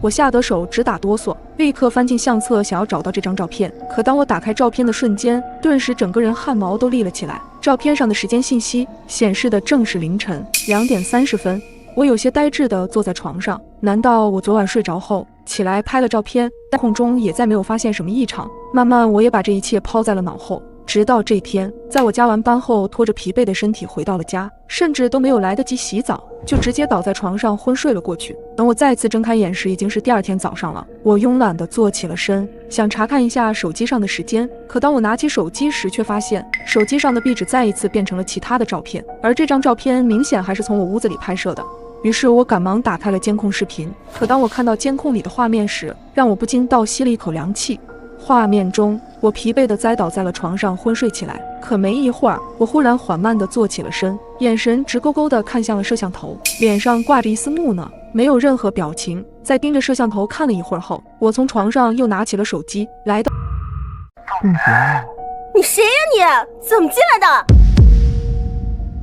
我吓得手直打哆嗦，立刻翻进相册想要找到这张照片。可当我打开照片的瞬间，顿时整个人汗毛都立了起来。照片上的时间信息显示的正是凌晨2点30分。我有些呆滞地坐在床上，难道我昨晚睡着后起来拍了照片，在空中也再没有发现什么异常？慢慢我也把这一切抛在了脑后。直到这天，在我加完班后，拖着疲惫的身体回到了家，甚至都没有来得及洗澡，就直接倒在床上昏睡了过去。等我再次睁开眼时，已经是第二天早上了。我慵懒地坐起了身，想查看一下手机上的时间，可当我拿起手机时，却发现手机上的壁纸再一次变成了其他的照片，而这张照片明显还是从我屋子里拍摄的。于是我赶忙打开了监控视频，可当我看到监控里的画面时，让我不禁倒吸了一口凉气。画面中，我疲惫地栽倒在了床上，昏睡起来。可没一会儿，我忽然缓慢地坐起了身，眼神直勾勾地看向了摄像头，脸上挂着一丝木讷，没有任何表情。在盯着摄像头看了一会儿后，我从床上又拿起了手机，来到……你谁呀你？怎么进来的？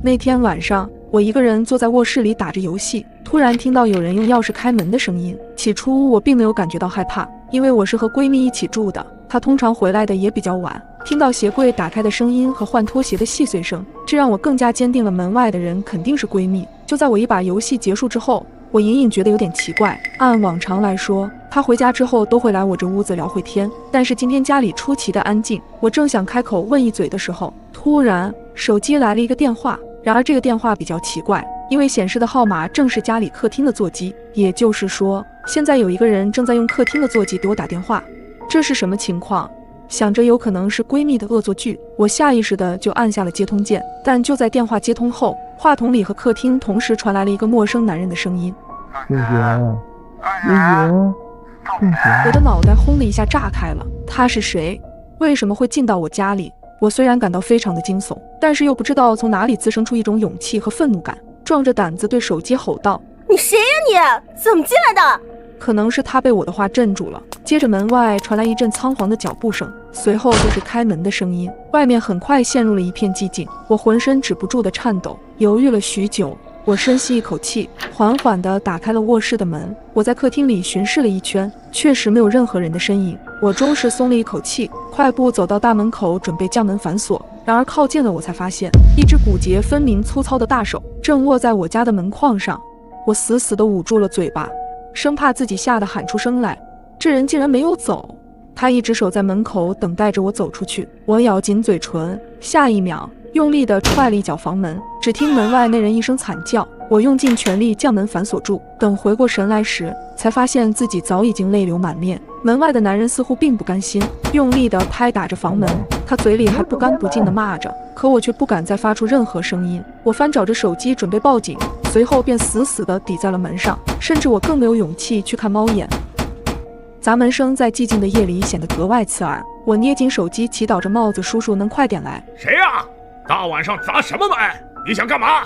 那天晚上，我一个人坐在卧室里打着游戏，突然听到有人用钥匙开门的声音。起初我并没有感觉到害怕，因为我是和闺蜜一起住的，她通常回来的也比较晚。听到鞋柜打开的声音和换拖鞋的细碎声，这让我更加坚定了门外的人肯定是闺蜜。就在我一把游戏结束之后，我隐隐觉得有点奇怪。按往常来说，她回家之后都会来我这屋子聊会天，但是今天家里出奇的安静。我正想开口问一嘴的时候，突然手机来了一个电话。然而这个电话比较奇怪，因为显示的号码正是家里客厅的座机，也就是说，现在有一个人正在用客厅的座机给我打电话。这是什么情况？想着有可能是闺蜜的恶作剧，我下意识的就按下了接通键。但就在电话接通后，话筒里和客厅同时传来了一个陌生男人的声音：月月，我的脑袋轰的一下炸开了。他是谁？为什么会进到我家里？我虽然感到非常的惊悚，但是又不知道从哪里滋生出一种勇气和愤怒感，壮着胆子对手机吼道：你谁呀你？怎么进来的？可能是他被我的话镇住了。接着门外传来一阵仓皇的脚步声，随后就是开门的声音。外面很快陷入了一片寂静，我浑身止不住的颤抖，犹豫了许久。我深吸一口气，缓缓地打开了卧室的门。我在客厅里巡视了一圈，确实没有任何人的身影。我终是松了一口气，快步走到大门口，准备将门反锁。然而靠近了，我才发现一只骨节分明、粗糙的大手正握在我家的门框上。我死死地捂住了嘴巴，生怕自己吓得喊出声来。这人竟然没有走，他一直守在门口，等待着我走出去。我咬紧嘴唇，下一秒用力地踹了一脚房门，只听门外那人一声惨叫，我用尽全力将门反锁住。等回过神来时，才发现自己早已经泪流满面。门外的男人似乎并不甘心，用力地拍打着房门，他嘴里还不干不净地骂着，可我却不敢再发出任何声音。我翻找着手机准备报警，随后便死死地抵在了门上，甚至我更没有勇气去看猫眼。砸门声在寂静的夜里显得格外刺耳，我捏紧手机，祈祷着帽子叔叔能快点来。谁呀？大晚上砸什么门？你想干嘛？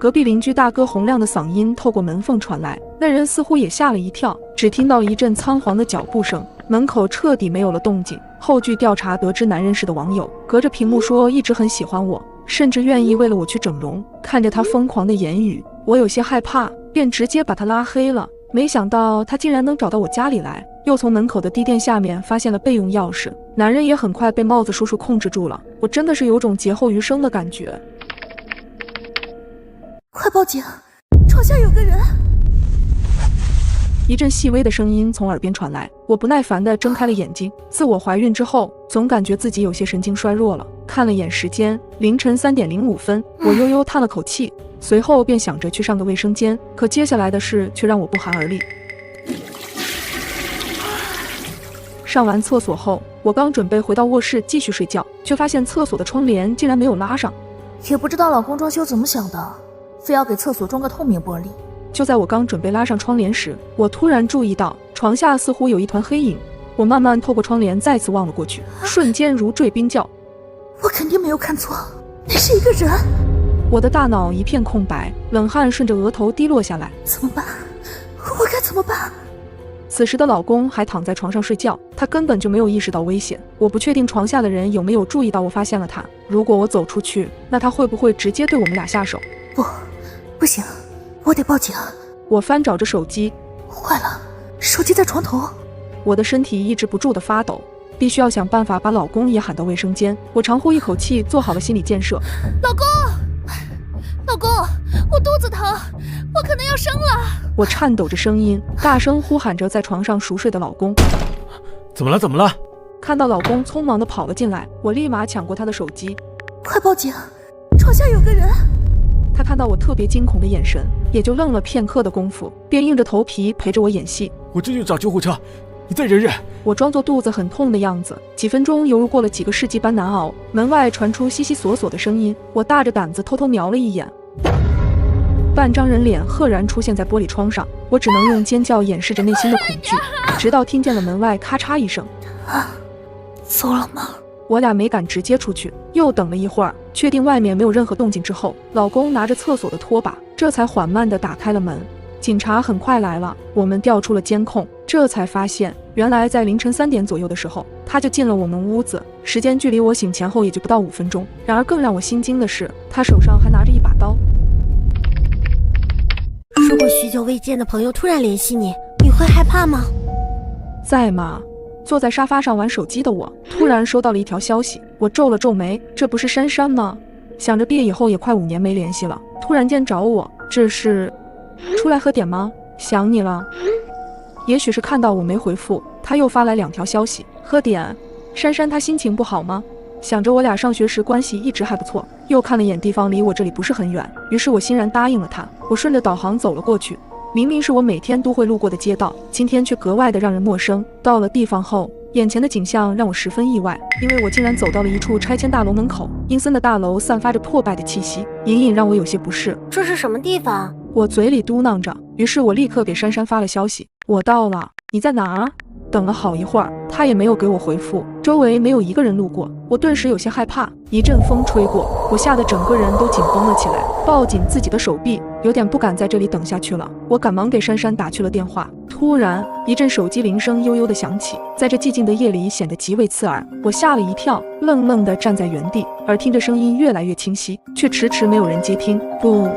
隔壁邻居大哥洪亮的嗓音透过门缝传来，那人似乎也吓了一跳，只听到了一阵仓皇的脚步声，门口彻底没有了动静。后据调查得知，男人是的网友，隔着屏幕说一直很喜欢我，甚至愿意为了我去整容。看着他疯狂的言语，我有些害怕，便直接把他拉黑了。没想到他竟然能找到我家里来，又从门口的地垫下面发现了备用钥匙。男人也很快被帽子叔叔控制住了，我真的是有种劫后余生的感觉。快报警！床下有个人！一阵细微的声音从耳边传来，我不耐烦地睁开了眼睛。自我怀孕之后，总感觉自己有些神经衰弱了。看了眼时间，凌晨3点05分，我悠悠叹了口气，随后便想着去上个卫生间。可接下来的事却让我不寒而栗。上完厕所后，我刚准备回到卧室继续睡觉，却发现厕所的窗帘竟然没有拉上。也不知道老公装修怎么想的，非要给厕所装个透明玻璃。就在我刚准备拉上窗帘时，我突然注意到床下似乎有一团黑影。我慢慢透过窗帘再次望了过去，瞬间如坠冰窖。我肯定没有看错，那是一个人。我的大脑一片空白，冷汗顺着额头滴落下来。怎么办？我该怎么办？此时的老公还躺在床上睡觉，他根本就没有意识到危险。我不确定床下的人有没有注意到我发现了他。如果我走出去，那他会不会直接对我们俩下手？不行，我得报警。我翻找着手机，坏了，手机在床头。我的身体抑制不住的发抖，必须要想办法把老公也喊到卫生间。我长呼一口气，做好了心理建设。老公，我肚子疼，我可能要生了。我颤抖着声音，大声呼喊着在床上熟睡的老公。怎么了？看到老公匆忙地跑了进来，我立马抢过他的手机。快报警，床下有个人。他看到我特别惊恐的眼神，也就愣了片刻的功夫，便硬着头皮陪着我演戏。我这就找救护车，你再忍忍。我装作肚子很痛的样子，几分钟犹如过了几个世纪般难熬。门外传出悉悉索索的声音，我大着胆子偷偷瞄了一眼，半张人脸赫然出现在玻璃窗上，我只能用尖叫掩饰着内心的恐惧，直到听见了门外咔嚓一声。走了吗？我俩没敢直接出去，又等了一会儿，确定外面没有任何动静之后，老公拿着厕所的拖把，这才缓慢地打开了门。警察很快来了，我们调出了监控，这才发现原来在凌晨3点左右的时候，他就进了我们屋子，时间距离我醒前后也就不到5分钟。然而更让我心惊的是，他手上还拿着一把刀。如果许久未见的朋友突然联系你，你会害怕吗？在吗？坐在沙发上玩手机的我，突然收到了一条消息，我皱了皱眉，这不是珊珊吗？想着毕业以后也快5年没联系了，突然间找我，这是出来喝点吗？想你了。也许是看到我没回复，他又发来2条消息，喝点。珊珊她心情不好吗？想着我俩上学时关系一直还不错，又看了眼地方离我这里不是很远，于是我欣然答应了他。我顺着导航走了过去，明明是我每天都会路过的街道，今天却格外的让人陌生。到了地方后，眼前的景象让我十分意外，因为我竟然走到了一处拆迁大楼门口，阴森的大楼散发着破败的气息，隐隐让我有些不适。这是什么地方？我嘴里嘟囔着，于是我立刻给珊珊发了消息，我到了，你在哪儿？等了好一会儿，他也没有给我回复，周围没有一个人路过，我顿时有些害怕。一阵风吹过，我吓得整个人都紧绷了起来，抱紧自己的手臂，有点不敢在这里等下去了。我赶忙给珊珊打去了电话。突然，一阵手机铃声悠悠地响起，在这寂静的夜里显得极为刺耳。我吓了一跳，愣愣地站在原地，耳听着声音越来越清晰，却迟迟没有人接听。不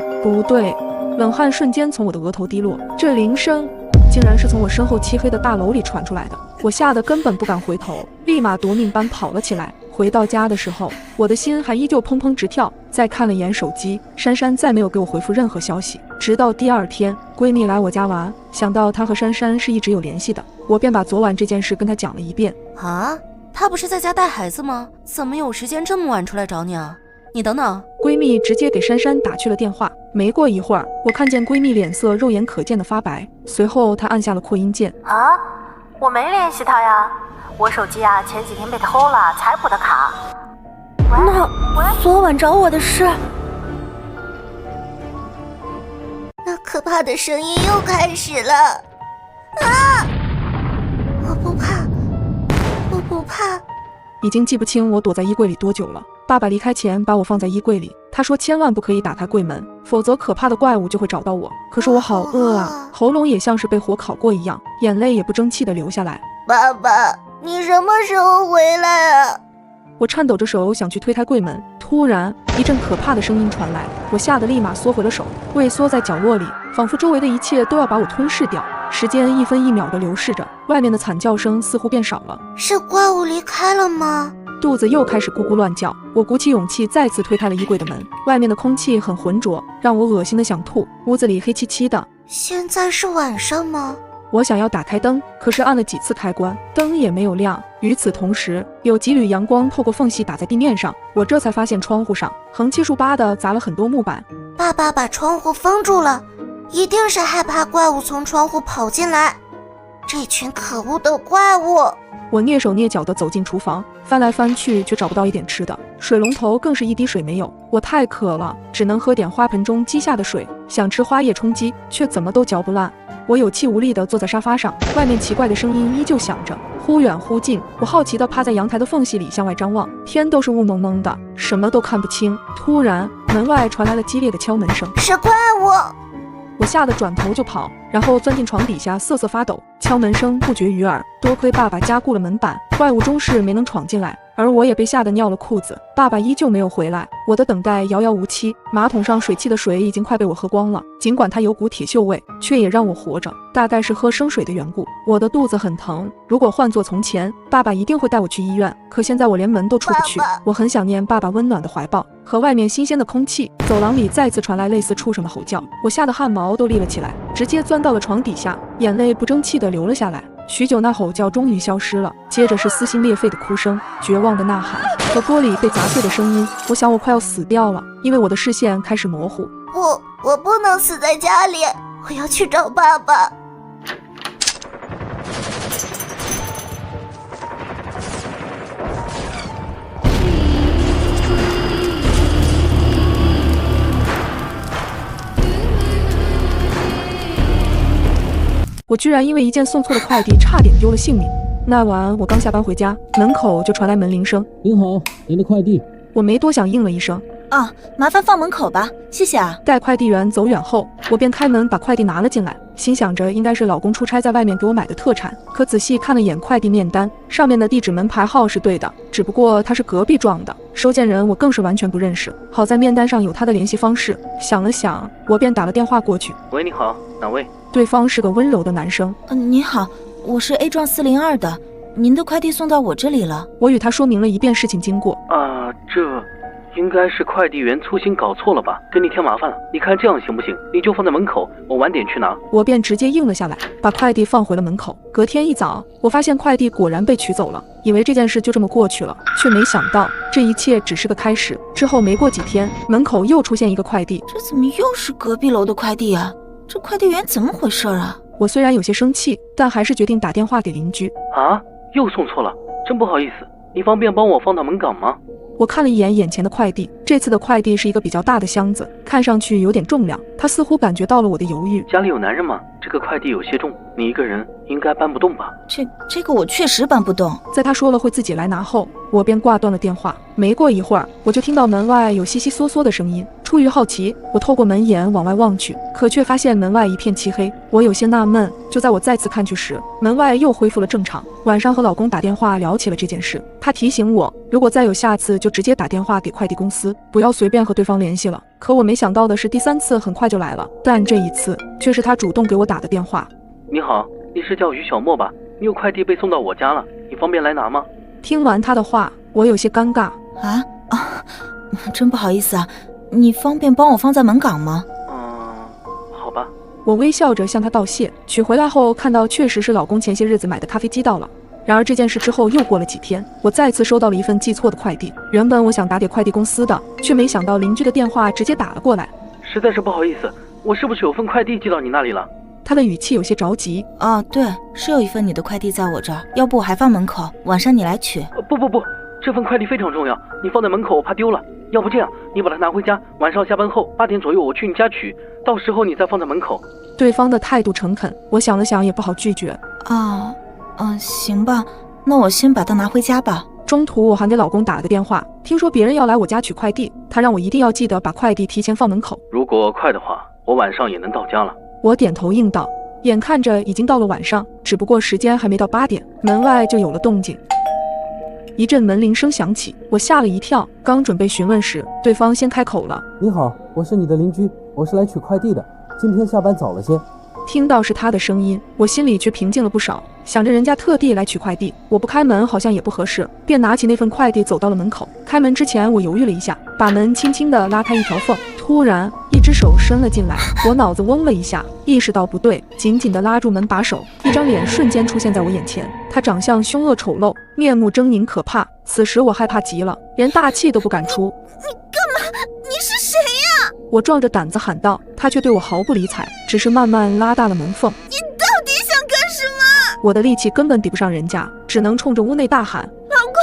对，冷汗瞬间从我的额头滴落，这铃声竟然是从我身后漆黑的大楼里传出来的。我吓得根本不敢回头，立马夺命般跑了起来。回到家的时候，我的心还依旧砰砰直跳。再看了眼手机，珊珊再没有给我回复任何消息。直到第2天，闺蜜来我家玩，想到她和珊珊是一直有联系的，我便把昨晚这件事跟她讲了一遍。啊，她不是在家带孩子吗？怎么有时间这么晚出来找你啊？你等等。闺蜜直接给珊珊打去了电话。没过一会儿，我看见闺蜜脸色肉眼可见的发白，随后她按下了扩音键。啊，我没联系她呀，我手机啊前几天被偷了，才补的卡。那昨晚找我的是？那可怕的声音又开始了。啊！我不怕，我不怕。已经记不清我躲在衣柜里多久了。爸爸离开前把我放在衣柜里，他说千万不可以打开柜门，否则可怕的怪物就会找到我。可是我好饿啊，喉咙也像是被火烤过一样，眼泪也不争气地流下来。爸爸，你什么时候回来啊？我颤抖着手想去推开柜门，突然一阵可怕的声音传来，我吓得立马缩回了手，畏缩在角落里，仿佛周围的一切都要把我吞噬掉。时间一分一秒地流逝着，外面的惨叫声似乎变少了。是怪物离开了吗？肚子又开始咕咕乱叫，我鼓起勇气再次推开了衣柜的门。外面的空气很浑浊，让我恶心的想吐，屋子里黑漆漆的。现在是晚上吗？我想要打开灯，可是按了几次开关，灯也没有亮。与此同时，有几缕阳光透过缝隙打在地面上，我这才发现窗户上横七竖八的砸了很多木板。爸爸把窗户封住了，一定是害怕怪物从窗户跑进来。这群可恶的怪物！我蹑手蹑脚地走进厨房，翻来翻去却找不到一点吃的，水龙头更是一滴水没有。我太渴了，只能喝点花盆中积下的水，想吃花叶充饥，却怎么都嚼不烂。我有气无力地坐在沙发上，外面奇怪的声音依旧响着，忽远忽近。我好奇地趴在阳台的缝隙里向外张望，天都是雾蒙蒙的，什么都看不清。突然，门外传来了激烈的敲门声，是怪物！我吓得转头就跑，然后钻进床底下瑟瑟发抖。敲门声不绝于耳，多亏爸爸加固了门板，怪物终是没能闯进来，而我也被吓得尿了裤子。爸爸依旧没有回来，我的等待遥遥无期。马桶上水汽的水已经快被我喝光了，尽管它有股铁锈味，却也让我活着，大概是喝生水的缘故。我的肚子很疼，如果换作从前，爸爸一定会带我去医院，可现在我连门都出不去。我很想念爸爸温暖的怀抱和外面新鲜的空气。走廊里再次传来类似畜生的吼叫，我吓得汗毛都立了起来，直接钻到了床底下，眼泪不争气地流了下来。许久，那吼叫终于消失了，接着是撕心裂肺的哭声、绝望的呐喊和玻璃被砸碎的声音。我想我快要死掉了，因为我的视线开始模糊。我不能死在家里，我要去找爸爸。我居然因为一件送错的快递差点丢了性命。那晚我刚下班回家，门口就传来门铃声。您好，您的快递。我没多想应了一声。啊，麻烦放门口吧，谢谢啊。待快递员走远后，我便开门把快递拿了进来，心想着应该是老公出差在外面给我买的特产。可仔细看了眼快递面单，上面的地址门牌号是对的，只不过他是隔壁撞的，收件人我更是完全不认识。好在面单上有他的联系方式，想了想，我便打了电话过去。喂，你好，哪位？对方是个温柔的男生。你好，我是 A 幢402的，您的快递送到我这里了。我与他说明了一遍事情经过。这应该是快递员粗心搞错了吧，给你添麻烦了。你看这样行不行？你就放在门口，我晚点去拿。我便直接应了下来，把快递放回了门口。隔天一早，我发现快递果然被取走了，以为这件事就这么过去了，却没想到这一切只是个开始。之后没过几天，门口又出现一个快递。这怎么又是隔壁楼的快递啊？这快递员怎么回事啊？我虽然有些生气，但还是决定打电话给邻居。又送错了，真不好意思，你方便帮我放到门岗吗？我看了一眼眼前的快递，这次的快递是一个比较大的箱子，看上去有点重量。他似乎感觉到了我的犹豫。家里有男人吗？这个快递有些重，你一个人应该搬不动吧？这个我确实搬不动。在他说了会自己来拿后，我便挂断了电话。没过一会儿，我就听到门外有悉悉嗦嗦的声音。出于好奇，我透过门眼往外望去，可却发现门外一片漆黑。我有些纳闷，就在我再次看去时，门外又恢复了正常。晚上和老公打电话聊起了这件事，他提醒我，如果再有下次，就直接打电话给快递公司，不要随便和对方联系了。可我没想到的是，第3次很快就来了，但这一次却是他主动给我打的电话。你好，你是叫于小莫吧？你有快递被送到我家了，你方便来拿吗？听完他的话，我有些尴尬。真不好意思啊，你方便帮我放在门岗吗？好吧。我微笑着向他道谢。取回来后看到确实是老公前些日子买的咖啡机到了。然而这件事之后又过了几天，我再次收到了一份寄错的快递。原本我想打给快递公司的，却没想到邻居的电话直接打了过来。实在是不好意思，我是不是有份快递寄到你那里了？他的语气有些着急。对，是有一份你的快递在我这儿，要不我还放门口，晚上你来取。不，这份快递非常重要，你放在门口我怕丢了。要不这样，你把它拿回家，晚上下班后8点左右我去你家取，到时候你再放在门口。对方的态度诚恳，我想了想也不好拒绝。行吧，那我先把它拿回家吧。中途我还给老公打了个电话，听说别人要来我家取快递，他让我一定要记得把快递提前放门口。如果快的话，我晚上也能到家了。我点头应道。眼看着已经到了晚上，只不过时间还没到8点，门外就有了动静。一阵门铃声响起，我吓了一跳，刚准备询问时，对方先开口了。你好，我是你的邻居，我是来取快递的，今天下班早了些。听到是他的声音，我心里却平静了不少，想着人家特地来取快递，我不开门好像也不合适，便拿起那份快递走到了门口。开门之前我犹豫了一下，把门轻轻地拉开一条缝，突然一只手伸了进来，我脑子嗡了一下，意识到不对，紧紧地拉住门把手，一张脸瞬间出现在我眼前。他长相凶恶丑陋，面目狰狞可怕，此时我害怕极了，连大气都不敢出。你干嘛？你是谁呀？我壮着胆子喊道，他却对我毫不理睬，只是慢慢拉大了门缝。你到底想干什么？我的力气根本比不上人家，只能冲着屋内大喊：老公，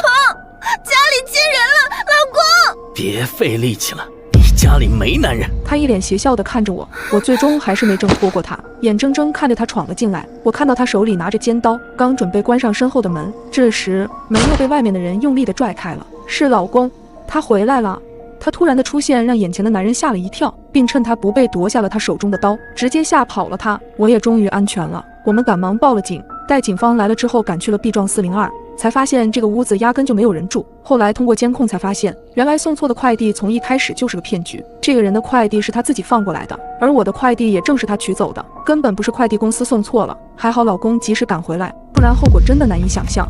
家里接人了，老公！别费力气了，你家里没男人。他一脸邪笑地看着我，我最终还是没挣脱过他，眼睁睁看着他闯了进来。我看到他手里拿着尖刀，刚准备关上身后的门，这时门又被外面的人用力地拽开了。是老公，他回来了。他突然的出现让眼前的男人吓了一跳，并趁他不备夺下了他手中的刀，直接吓跑了他。我也终于安全了。我们赶忙报了警，待警方来了之后赶去了 B 幢402，才发现这个屋子压根就没有人住。后来通过监控才发现，原来送错的快递从一开始就是个骗局。这个人的快递是他自己放过来的，而我的快递也正是他取走的，根本不是快递公司送错了。还好老公及时赶回来，不然后果真的难以想象。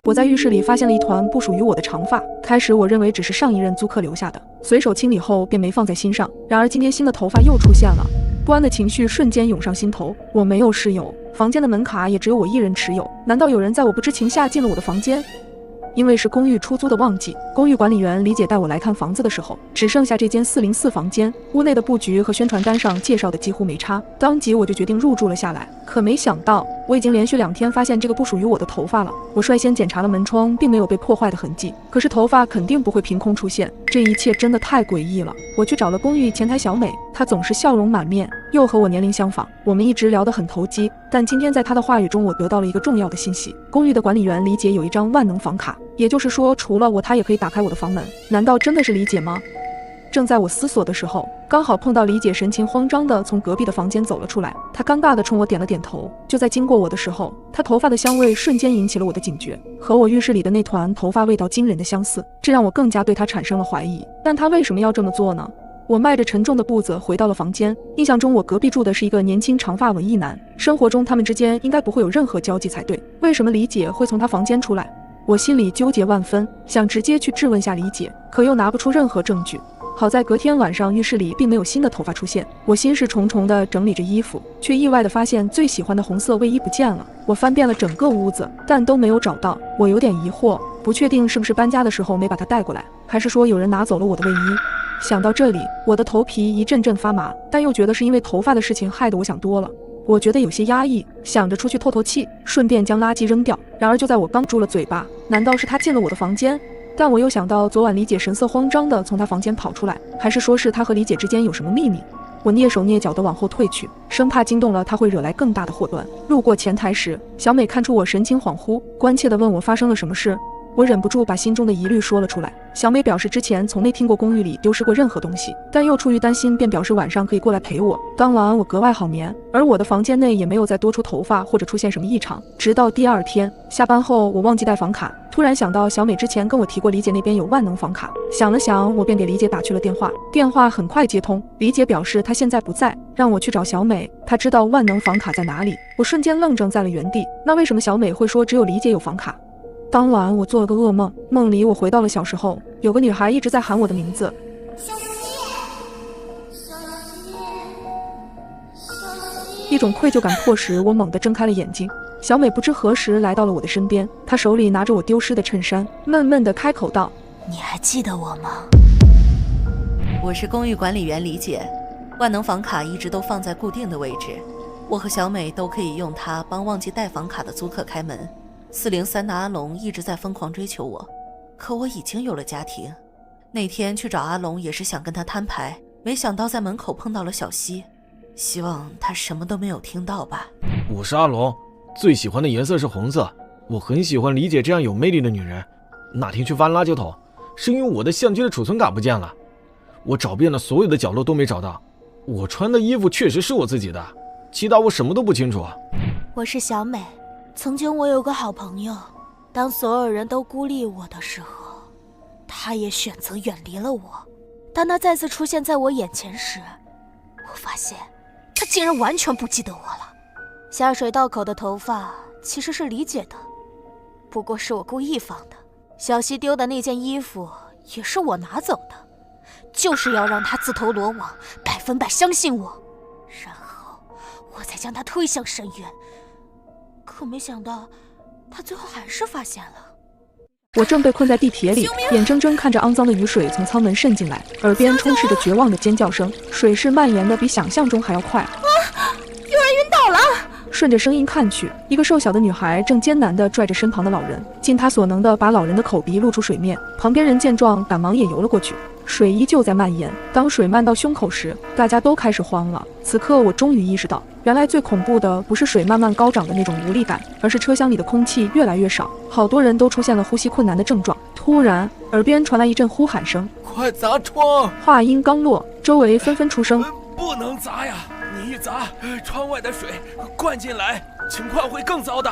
我在浴室里发现了一团不属于我的长发，开始我认为只是上一任租客留下的，随手清理后便没放在心上。然而今天新的头发又出现了，不安的情绪瞬间涌上心头。我没有室友，房间的门卡也只有我一人持有，难道有人在我不知情下进了我的房间？因为是公寓出租的旺季，公寓管理员李姐带我来看房子的时候，只剩下这间404房间，屋内的布局和宣传单上介绍的几乎没差，当即我就决定入住了下来。可没想到，我已经连续2天发现这个不属于我的头发了。我率先检查了门窗，并没有被破坏的痕迹，可是头发肯定不会凭空出现，这一切真的太诡异了。我去找了公寓前台小美，她总是笑容满面，又和我年龄相仿，我们一直聊得很投机。但今天在她的话语中，我得到了一个重要的信息：公寓的管理员李姐有一张万能房卡，也就是说，除了我，她也可以打开我的房门。难道真的是李姐吗？正在我思索的时候，刚好碰到李姐神情慌张地从隔壁的房间走了出来，她尴尬地冲我点了点头。就在经过我的时候，她头发的香味瞬间引起了我的警觉，和我浴室里的那团头发味道惊人的相似，这让我更加对她产生了怀疑。但她为什么要这么做呢？我迈着沉重的步子回到了房间，印象中我隔壁住的是一个年轻长发文艺男，生活中他们之间应该不会有任何交集才对，为什么李姐会从他房间出来？我心里纠结万分，想直接去质问下李姐，可又拿不出任何证据。好在隔天晚上浴室里并没有新的头发出现，我心事重重地整理着衣服，却意外地发现最喜欢的红色卫衣不见了。我翻遍了整个屋子，但都没有找到。我有点疑惑，不确定是不是搬家的时候没把它带过来，还是说有人拿走了我的卫衣。想到这里，我的头皮一阵阵发麻，但又觉得是因为头发的事情害得我想多了。我觉得有些压抑，想着出去透透气，顺便将垃圾扔掉。然而就在我刚住了嘴巴，难道是他进了我的房间？但我又想到昨晚李姐神色慌张地从她房间跑出来，还是说是她和李姐之间有什么秘密？我蹑手蹑脚地往后退去，生怕惊动了她会惹来更大的祸端。路过前台时，小美看出我神情恍惚，关切地问我发生了什么事。我忍不住把心中的疑虑说了出来。小美表示之前从没听过公寓里丢失过任何东西，但又出于担心，便表示晚上可以过来陪我。当晚我格外好眠，而我的房间内也没有再多出头发或者出现什么异常。直到第2天下班后，我忘记带房卡，突然想到小美之前跟我提过李姐那边有万能房卡，想了想，我便给李姐打去了电话。电话很快接通，李姐表示她现在不在，让我去找小美，她知道万能房卡在哪里。我瞬间愣怔在了原地，那为什么小美会说只有李姐有房卡？当晚我做了个噩梦，梦里我回到了小时候，有个女孩一直在喊我的名字。小溪，小溪，小溪。一种愧疚感迫使我猛地睁开了眼睛。小美不知何时来到了我的身边，她手里拿着我丢失的衬衫，闷闷地开口道：你还记得我吗？我是公寓管理员李姐，万能房卡一直都放在固定的位置，我和小美都可以用它帮忘记带房卡的租客开门。403的阿龙一直在疯狂追求我，可我已经有了家庭。那天去找阿龙也是想跟他摊牌，没想到在门口碰到了小溪，希望他什么都没有听到吧。我是阿龙，最喜欢的颜色是红色，我很喜欢李姐这样有魅力的女人。那天去翻垃圾桶，是因为我的相机的储存卡不见了，我找遍了所有的角落都没找到。我穿的衣服确实是我自己的，其他我什么都不清楚。我是小美，曾经我有个好朋友，当所有人都孤立我的时候，他也选择远离了我。当他再次出现在我眼前时，我发现他竟然完全不记得我了。下水道口的头发其实是李姐的，不过是我故意放的。小溪丢的那件衣服也是我拿走的，就是要让他自投罗网，100%相信我，然后我再将他推向深渊。可没想到他最后还是发现了。我正被困在地铁里，眼睁睁看着肮脏的雨水从舱门渗进来，耳边充斥着绝望的尖叫声，水势蔓延的比想象中还要快。有人晕倒了！顺着声音看去，一个瘦小的女孩正艰难地拽着身旁的老人，尽她所能地把老人的口鼻露出水面。旁边人见状，赶忙也游了过去。水依旧在蔓延，当水漫到胸口时，大家都开始慌了。此刻我终于意识到，原来最恐怖的不是水慢慢高涨的那种无力感，而是车厢里的空气越来越少，好多人都出现了呼吸困难的症状。突然，耳边传来一阵呼喊声：“快砸窗！”话音刚落，周围纷纷出声：“不能砸呀！你一砸，窗外的水灌进来，情况会更糟的。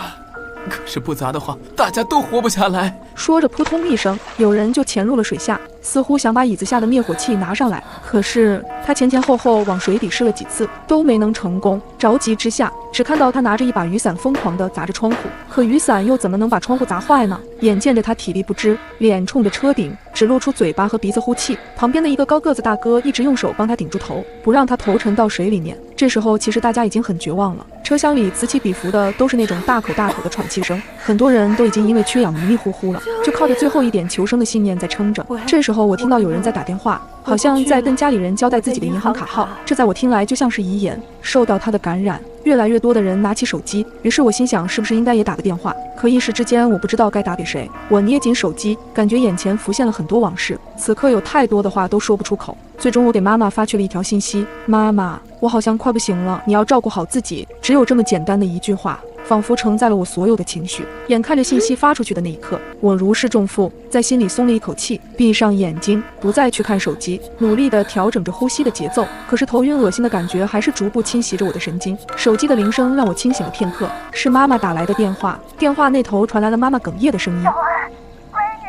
可是不砸的话，大家都活不下来。”说着扑通一声，有人就潜入了水下，似乎想把椅子下的灭火器拿上来。可是他前前后后往水底试了几次，都没能成功。着急之下，只看到他拿着一把雨伞疯狂地砸着窗户，可雨伞又怎么能把窗户砸坏呢？眼见着他体力不支，脸冲着车顶，只露出嘴巴和鼻子呼气。旁边的一个高个子大哥一直用手帮他顶住头，不让他头沉到水里面。这时候其实大家已经很绝望了，车厢里此起彼伏的都是那种大口大口的喘气声，很多人都已经因为缺氧迷迷糊糊了，就靠着最后一点求生的信念在撑着。这时候我听到有人在打电话，好像在跟家里人交代自己的银行卡号，这在我听来就像是遗言。受到他的感染，越来越多的人拿起手机，于是我心想是不是应该也打个电话，可一时之间我不知道该打给谁。我捏紧手机，感觉眼前浮现了很多往事，此刻有太多的话都说不出口。最终我给妈妈发去了一条信息：妈妈，我好像快不行了，你要照顾好自己。只有这么简单的一句话，仿佛承载了我所有的情绪。眼看着信息发出去的那一刻，我如释重负，在心里松了一口气，闭上眼睛，不再去看手机，努力地调整着呼吸的节奏。可是头晕恶心的感觉还是逐步侵袭着我的神经。手机的铃声让我清醒了片刻，是妈妈打来的电话。电话那头传来了妈妈哽咽的声音：小爱，闺女，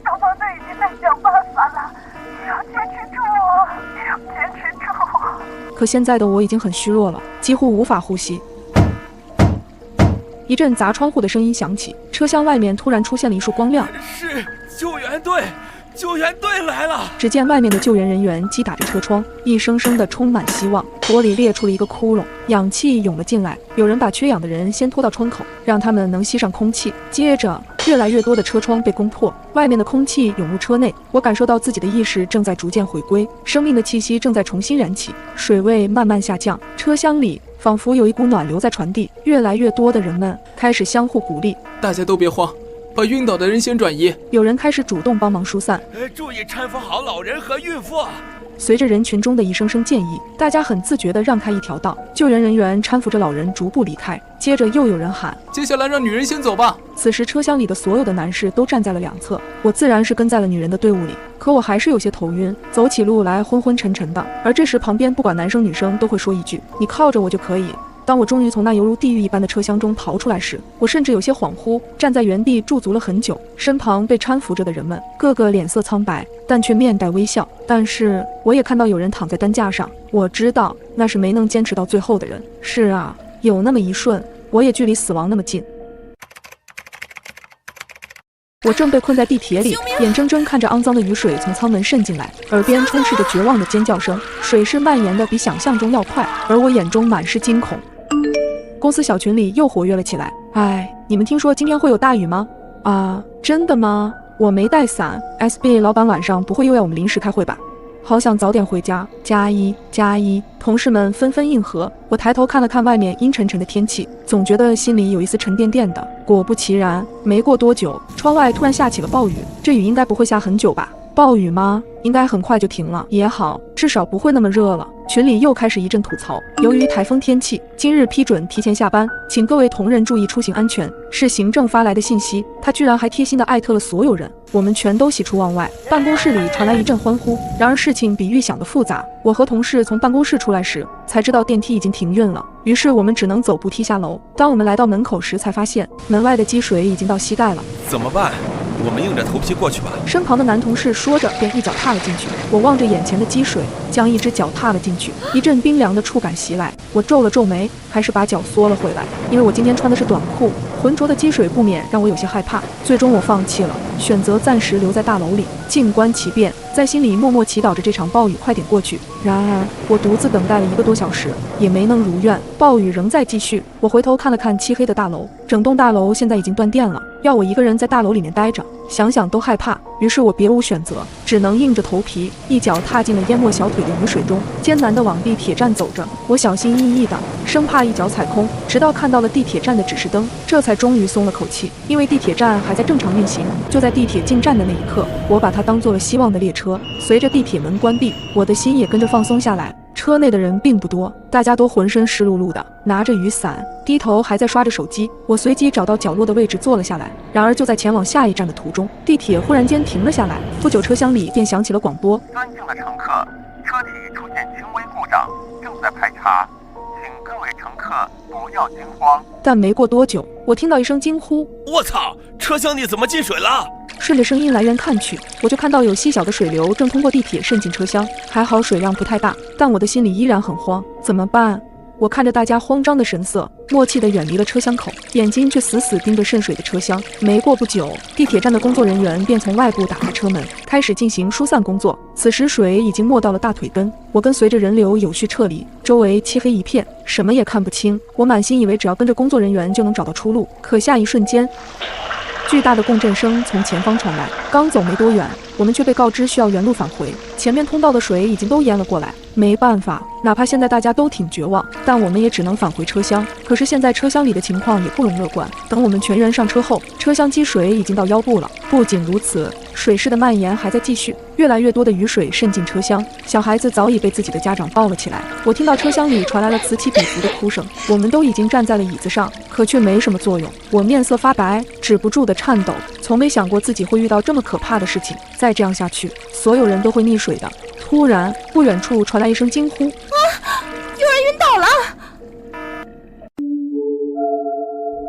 消防队已经在想办法了，你要坚持住，你要坚持住。可现在的我已经很虚弱了，几乎无法呼吸。一阵砸窗户的声音响起，车厢外面突然出现了一束光亮，是救援队，救援队来了！只见外面的救援人员击打着车窗，一声声的充满希望。玻璃裂出了一个窟窿，氧气涌了进来。有人把缺氧的人先拖到窗口，让他们能吸上空气。接着，越来越多的车窗被攻破，外面的空气涌入车内。我感受到自己的意识正在逐渐回归，生命的气息正在重新燃起，水位慢慢下降。车厢里仿佛有一股暖流在传递，越来越多的人们开始相互鼓励。大家都别慌，把晕倒的人先转移。有人开始主动帮忙疏散，注意搀扶好老人和孕妇。随着人群中的一声声建议，大家很自觉地让开一条道，救援人员搀扶着老人逐步离开。接着又有人喊：接下来让女人先走吧。此时车厢里的所有的男士都站在了两侧，我自然是跟在了女人的队伍里，可我还是有些头晕，走起路来昏昏沉沉的。而这时旁边不管男生女生都会说一句：你靠着我就可以。当我终于从那犹如地狱一般的车厢中逃出来时，我甚至有些恍惚，站在原地驻足了很久。身旁被搀扶着的人们个个脸色苍白，但却面带微笑。但是我也看到有人躺在担架上，我知道那是没能坚持到最后的人。是啊，有那么一瞬，我也距离死亡那么近。我正被困在地铁里，眼睁睁看着肮脏的雨水从舱门渗进来，耳边充斥着绝望的尖叫声，水势蔓延的比想象中要快，而我眼中满是惊恐。公司小群里又活跃了起来。哎，你们听说今天会有大雨吗？啊，真的吗？我没带伞。SB 老板晚上不会又要我们临时开会吧？好想早点回家。加一，同事们纷纷应和。我抬头看了看外面阴沉沉的天气，总觉得心里有一丝沉甸甸的。果不其然，没过多久，窗外突然下起了暴雨。这雨应该不会下很久吧？暴雨吗？应该很快就停了也好，至少不会那么热了。群里又开始一阵吐槽，由于台风天气，今日批准提前下班，请各位同仁注意出行安全。是行政发来的信息，他居然还贴心的艾特了所有人，我们全都喜出望外。办公室里传来一阵欢呼，然而事情比预想的复杂。我和同事从办公室出来时，才知道电梯已经停运了，于是我们只能走步梯下楼。当我们来到门口时，才发现门外的积水已经到膝盖了。怎么办？我们硬着头皮过去吧。身旁的男同事说着，便一脚踏了进去。我望着眼前的积水，将一只脚踏了进去。一阵冰凉的触感袭来，我皱了皱眉，还是把脚缩了回来，因为我今天穿的是短裤，浑浊的积水不免让我有些害怕。最终我放弃了，选择暂时留在大楼里，静观其变，在心里默默祈祷着这场暴雨快点过去。然而我独自等待了1个多小时，也没能如愿，暴雨仍在继续。我回头看了看漆黑的大楼，整栋大楼现在已经断电了，要我一个人在大楼里面待着，想想都害怕。于是我别无选择，只能硬着头皮一脚踏进了淹没小腿的雨水中，艰难地往地铁站走着。我小心翼翼的，生怕一脚踩空，直到看到了地铁站的指示灯，这才终于松了口气。因为地铁站还在正常运行，就在地铁进站的那一刻，我把它当做了希望的列车。随着地铁门关闭，我的心也跟着放松下来。车内的人并不多，大家都浑身湿漉漉的，拿着雨伞，低头还在刷着手机。我随即找到角落的位置坐了下来。然而就在前往下一站的途中，地铁忽然间停了下来，不久车厢里便响起了广播：尊敬的乘客，车体出现轻微故障，正在排查，请各位乘客不要惊慌。但没过多久，我听到一声惊呼：我操，车厢里怎么进水了？顺着声音来源看去，我就看到有细小的水流正通过地铁渗进车厢，还好水量不太大，但我的心里依然很慌。怎么办？我看着大家慌张的神色，默契地远离了车厢口，眼睛却死死盯着渗水的车厢。没过不久，地铁站的工作人员便从外部打开车门，开始进行疏散工作。此时水已经没到了大腿根，我跟随着人流有序撤离，周围漆黑一片，什么也看不清。我满心以为只要跟着工作人员就能找到出路，可下一瞬间，巨大的共振声从前方传来，刚走没多远，我们却被告知需要原路返回，前面通道的水已经都淹了过来。没办法，哪怕现在大家都挺绝望，但我们也只能返回车厢。可是现在车厢里的情况也不容乐观，等我们全员上车后，车厢积水已经到腰部了。不仅如此，水势的蔓延还在继续，越来越多的雨水渗进车厢，小孩子早已被自己的家长抱了起来。我听到车厢里传来了此起彼伏的哭声，我们都已经站在了椅子上，可却没什么作用。我面色发白，止不住的颤抖，从没想过自己会遇到这么可怕的事情。再这样下去，所有人都会溺水的。突然，不远处传来一声惊呼：“啊，有人晕倒了！”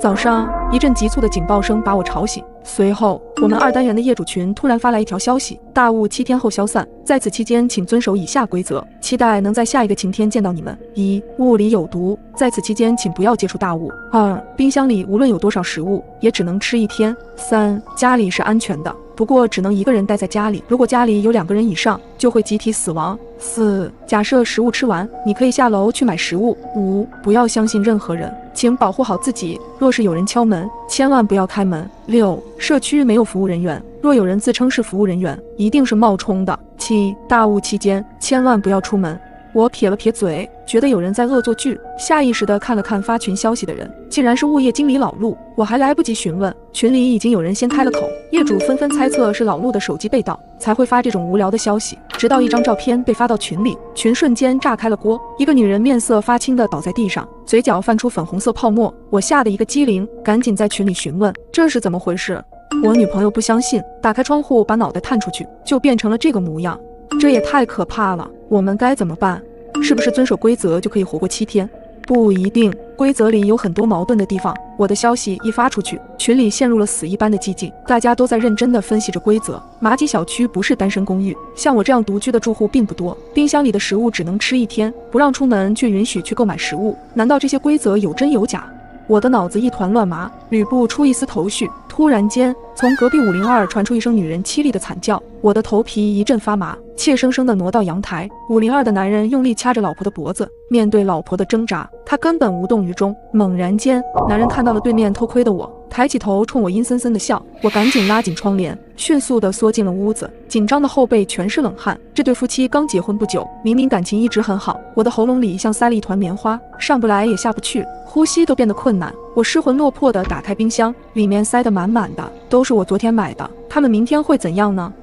早上，一阵急促的警报声把我吵醒。随后，我们2单元的业主群突然发来一条消息：大雾7天后消散，在此期间请遵守以下规则，期待能在下一个晴天见到你们。1. 雾里有毒，在此期间请不要接触大雾。2. 冰箱里无论有多少食物，也只能吃1天。3. 家里是安全的，不过只能1个人待在家里，如果家里有2个人以上，就会集体死亡。4. 假设食物吃完，你可以下楼去买食物。5. 不要相信任何人，请保护好自己，若是有人敲门，千万不要开门。6. 社区没有服务人员，若有人自称是服务人员，一定是冒充的。7. 大雾期间，千万不要出门。我撇了撇嘴，觉得有人在恶作剧，下意识地看了看发群消息的人，竟然是物业经理老陆。我还来不及询问，群里已经有人先开了口，业主纷纷猜测是老陆的手机被盗，才会发这种无聊的消息。直到一张照片被发到群里，群瞬间炸开了锅，一个女人面色发青地倒在地上，嘴角泛出粉红色泡沫。我吓得一个机灵，赶紧在群里询问这是怎么回事。我女朋友不相信，打开窗户把脑袋探出去，就变成了这个模样。这也太可怕了，我们该怎么办？是不是遵守规则就可以活过7天？不一定，规则里有很多矛盾的地方。我的消息一发出去，群里陷入了死一般的寂静，大家都在认真地分析着规则。马吉小区不是单身公寓，像我这样独居的住户并不多，冰箱里的食物只能吃1天，不让出门却允许去购买食物，难道这些规则有真有假？我的脑子一团乱麻，捋不出一丝头绪。突然间，从隔壁502传出一声女人凄厉的惨叫，我的头皮一阵发麻，怯生生地挪到阳台。502的男人用力掐着老婆的脖子，面对老婆的挣扎，他根本无动于衷。猛然间，男人看到了对面偷窥的我，抬起头冲我阴森森地笑。我赶紧拉紧窗帘，迅速地缩进了屋子，紧张的后背全是冷汗。这对夫妻刚结婚不久，明明感情一直很好，我的喉咙里像塞了一团棉花，上不来也下不去，呼吸都变得困难。我失魂落魄地打开冰箱，里面塞得满满的，都是我昨天买的。他们明天会怎样呢？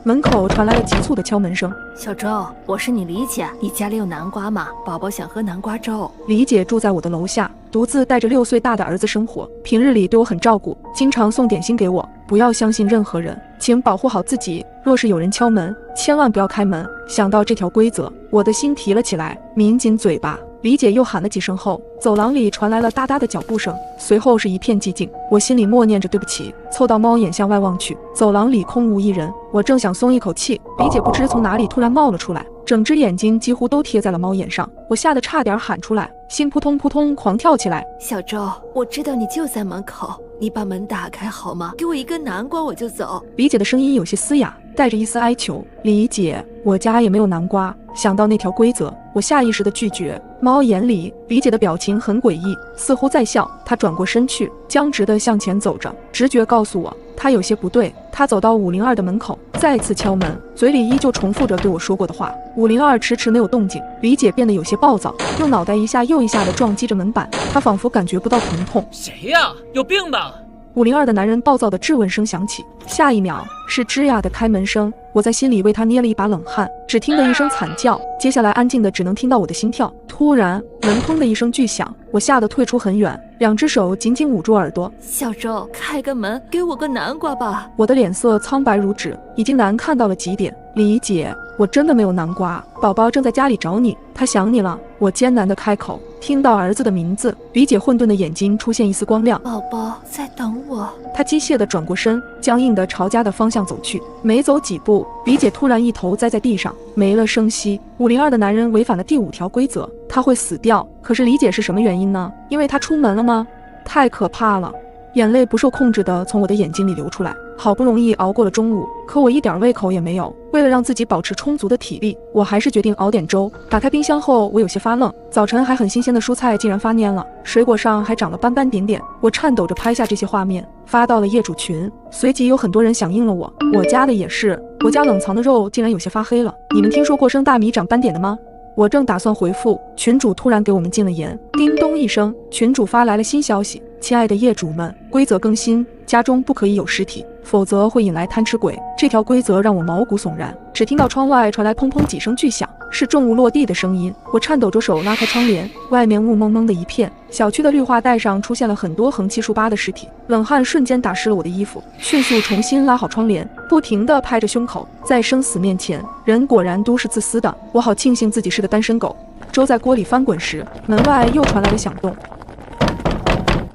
门口传来了急促的敲门声。小周，我是你李姐，你家里有南瓜吗？宝宝想喝南瓜粥。李姐住在我的楼下，独自带着6岁大的儿子生活，平日里对我很照顾，经常送点心给我。不要相信任何人，请保护好自己，若是有人敲门，千万不要开门。想到这条规则，我的心提了起来，抿紧嘴巴。李姐又喊了几声后，走廊里传来了哒哒的脚步声，随后是一片寂静。我心里默念着对不起，凑到猫眼向外望去，走廊里空无一人。我正想松一口气，李姐不知从哪里突然冒了出来，整只眼睛几乎都贴在了猫眼上，我吓得差点喊出来，心扑通扑通狂跳起来。小周，我知道你就在门口，你把门打开好吗？给我一根南瓜我就走。李姐的声音有些嘶哑，带着一丝哀求。李姐，我家也没有南瓜。想到那条规则，我下意识地拒绝。猫眼里，李姐的表情很诡异，似乎在笑。她转过身去，僵直地向前走着。直觉告诉我，她有些不对。她走到502的门口，再次敲门，嘴里依旧重复着对我说过的话。502迟迟没有动静，李姐变得有些暴躁，用脑袋一下又一下地撞击着门板。她仿佛感觉不到疼痛。谁呀？有病吧？502的男人暴躁的质问声响起，下一秒是吱呀的开门声。我在心里为他捏了一把冷汗，只听得一声惨叫，接下来安静的只能听到我的心跳。突然，门砰的一声巨响，我吓得退出很远，2只手紧紧捂住耳朵。小周，开个门，给我个南瓜吧。我的脸色苍白如纸，已经难看到了极点。李姐，我真的没有南瓜，宝宝正在家里找你，他想你了。我艰难地开口，听到儿子的名字，李姐混沌的眼睛出现一丝光亮。宝宝在等我。她机械地转过身，僵硬地朝家的方向走去。没走几步，李姐突然一头栽在地上，没了声息。502的男人违反了第5条规则，他会死掉。可是李姐是什么原因呢？因为她出门了吗？太可怕了！眼泪不受控制地从我的眼睛里流出来。好不容易熬过了中午，可我一点胃口也没有。为了让自己保持充足的体力，我还是决定熬点粥。打开冰箱后，我有些发愣，早晨还很新鲜的蔬菜竟然发蔫了，水果上还长了斑斑点点。我颤抖着拍下这些画面，发到了业主群，随即有很多人响应了我。我家的也是，我家冷藏的肉竟然有些发黑了。你们听说过生大米长斑点的吗？我正打算回复，群主突然给我们禁了言。叮咚一声，群主发来了新消息：亲爱的业主们，规则更新，家中不可以有尸体，否则会引来贪吃鬼。这条规则让我毛骨悚然。只听到窗外传来砰砰几声巨响，是重物落地的声音。我颤抖着手拉开窗帘，外面雾蒙蒙的一片，小区的绿化带上出现了很多横七竖八的尸体。冷汗瞬间打湿了我的衣服，迅速重新拉好窗帘，不停地拍着胸口。在生死面前，人果然都是自私的。我好庆幸自己是个单身狗。粥在锅里翻滚时，门外又传来了响动。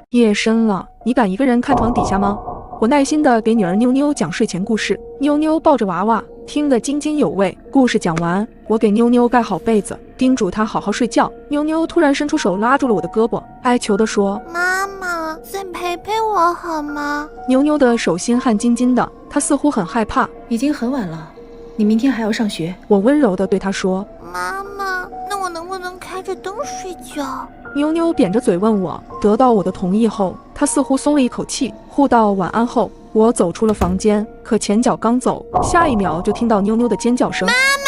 夜深了，你敢一个人看床底下吗？我耐心地给女儿妞妞讲睡前故事，妞妞抱着娃娃，听得津津有味。故事讲完，我给妞妞盖好被子，叮嘱她好好睡觉。妞妞突然伸出手拉住了我的胳膊，哀求地说：妈妈，再陪陪我好吗？妞妞的手心汗津津的，她似乎很害怕。已经很晚了，你明天还要上学。我温柔地对她说：妈妈，那我能不能开着灯睡觉？妞妞扁着嘴问我，得到我的同意后，她似乎松了一口气。互道晚安后，我走出了房间，可前脚刚走，下一秒就听到妞妞的尖叫声。妈妈！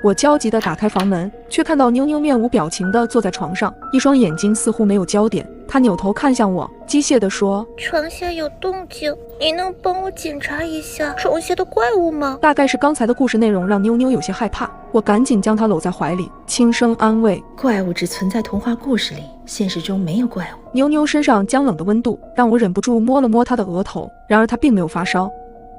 我焦急地打开房门，却看到妞妞面无表情地坐在床上，一双眼睛似乎没有焦点。她扭头看向我，机械地说：床下有动静，你能帮我检查一下床下的怪物吗？大概是刚才的故事内容让妞妞有些害怕，我赶紧将她搂在怀里，轻声安慰：怪物只存在童话故事里，现实中没有怪物。妞妞身上僵冷的温度让我忍不住摸了摸她的额头，然而她并没有发烧。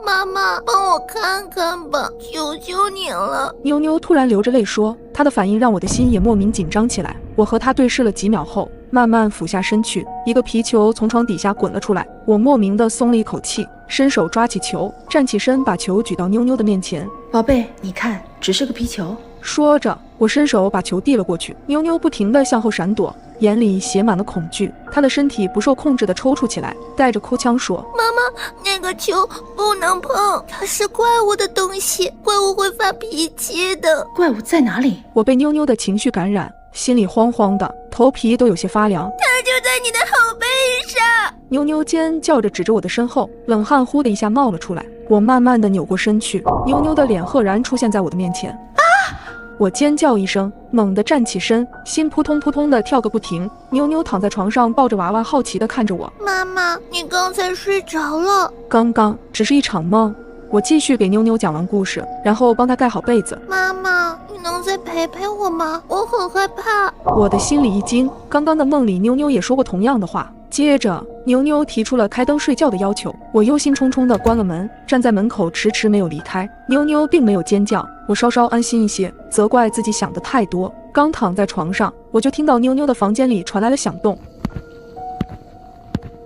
妈妈，帮我看看吧，求求你了。妞妞突然流着泪说，她的反应让我的心也莫名紧张起来。我和她对视了几秒后，慢慢俯下身去，一个皮球从床底下滚了出来。我莫名地松了一口气，伸手抓起球，站起身把球举到妞妞的面前。宝贝，你看，只是个皮球。说着，我伸手把球递了过去。妞妞不停地向后闪躲，眼里写满了恐惧。她的身体不受控制地抽搐起来，带着哭腔说：妈妈，那个球不能碰，它是怪物的东西，怪物会发脾气的。怪物在哪里？我被妞妞的情绪感染，心里慌慌的，头皮都有些发凉。它就在你的后背上！妞妞尖叫着指着我的身后，冷汗呼的一下冒了出来。我慢慢地扭过身去，妞妞的脸赫然出现在我的面前。我尖叫一声，猛地站起身，心扑通扑通地跳个不停。妞妞躺在床上抱着娃娃，好奇地看着我。妈妈，你刚才睡着了？刚刚只是一场梦。我继续给妞妞讲完故事，然后帮她盖好被子。妈妈，你能再陪陪我吗？我很害怕。我的心里一惊，刚刚的梦里妞妞也说过同样的话。接着，妞妞提出了开灯睡觉的要求，我忧心忡忡地关了门，站在门口迟迟没有离开。妞妞并没有尖叫，我稍稍安心一些，责怪自己想得太多。刚躺在床上，我就听到妞妞的房间里传来了响动。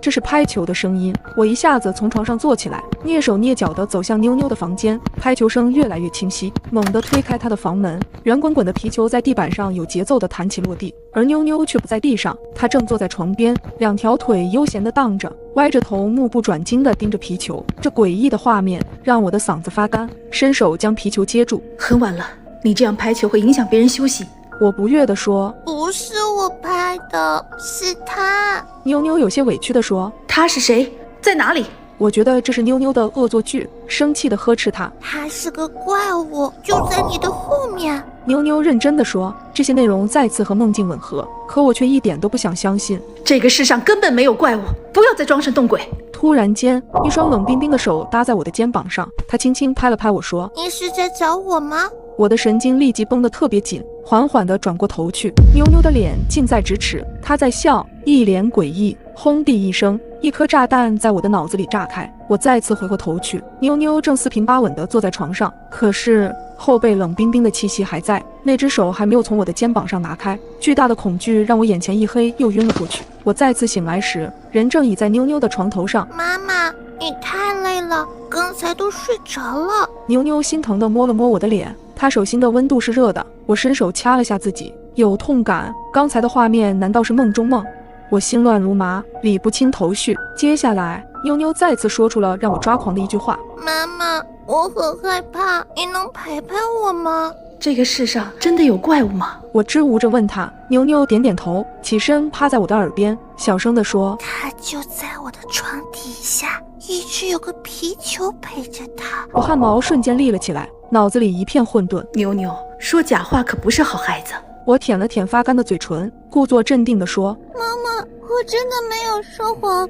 这是拍球的声音，我一下子从床上坐起来，蹑手蹑脚地走向妞妞的房间。拍球声越来越清晰，猛地推开她的房门，圆滚滚的皮球在地板上有节奏地弹起落地，而妞妞却不在地上，她正坐在床边，两条腿悠闲地荡着，歪着头，目不转睛地盯着皮球。这诡异的画面让我的嗓子发干，伸手将皮球接住。很晚了，你这样拍球会影响别人休息。我不悦地说：不是我拍的，是他。妞妞有些委屈地说：他是谁？在哪里？我觉得这是妞妞的恶作剧，生气地呵斥她。他是个怪物，就在你的后面。妞妞认真地说，这些内容再次和梦境吻合，可我却一点都不想相信。这个世上根本没有怪物，不要再装神动鬼。突然间，一双冷冰冰的手搭在我的肩膀上，她轻轻拍了拍我说：你是在找我吗？我的神经立即绷得特别紧，缓缓地转过头去，妞妞的脸近在咫尺，她在笑，一脸诡异。轰地一声，一颗炸弹在我的脑子里炸开。我再次回过头去，妞妞正四平八稳地坐在床上，可是后背冷冰冰的气息还在，那只手还没有从我的肩膀上拿开。巨大的恐惧让我眼前一黑，又晕了过去。我再次醒来时，人正倚在妞妞的床头上。妈妈，你太累了，刚才都睡着了。妞妞心疼地摸了摸我的脸，她手心的温度是热的。我伸手掐了下自己，有痛感。刚才的画面难道是梦中梦？我心乱如麻，理不清头绪。接下来，妞妞再次说出了让我抓狂的一句话：妈妈，我很害怕，你能陪陪我吗？这个世上真的有怪物吗？我支吾着问她。妞妞点点头，起身趴在我的耳边，小声地说：他就在我的床底下，一直有个皮球陪着他。我汗毛瞬间立了起来，脑子里一片混沌。妞妞，说假话可不是好孩子。我舔了舔发干的嘴唇，故作镇定地说：妈妈，我真的没有说谎，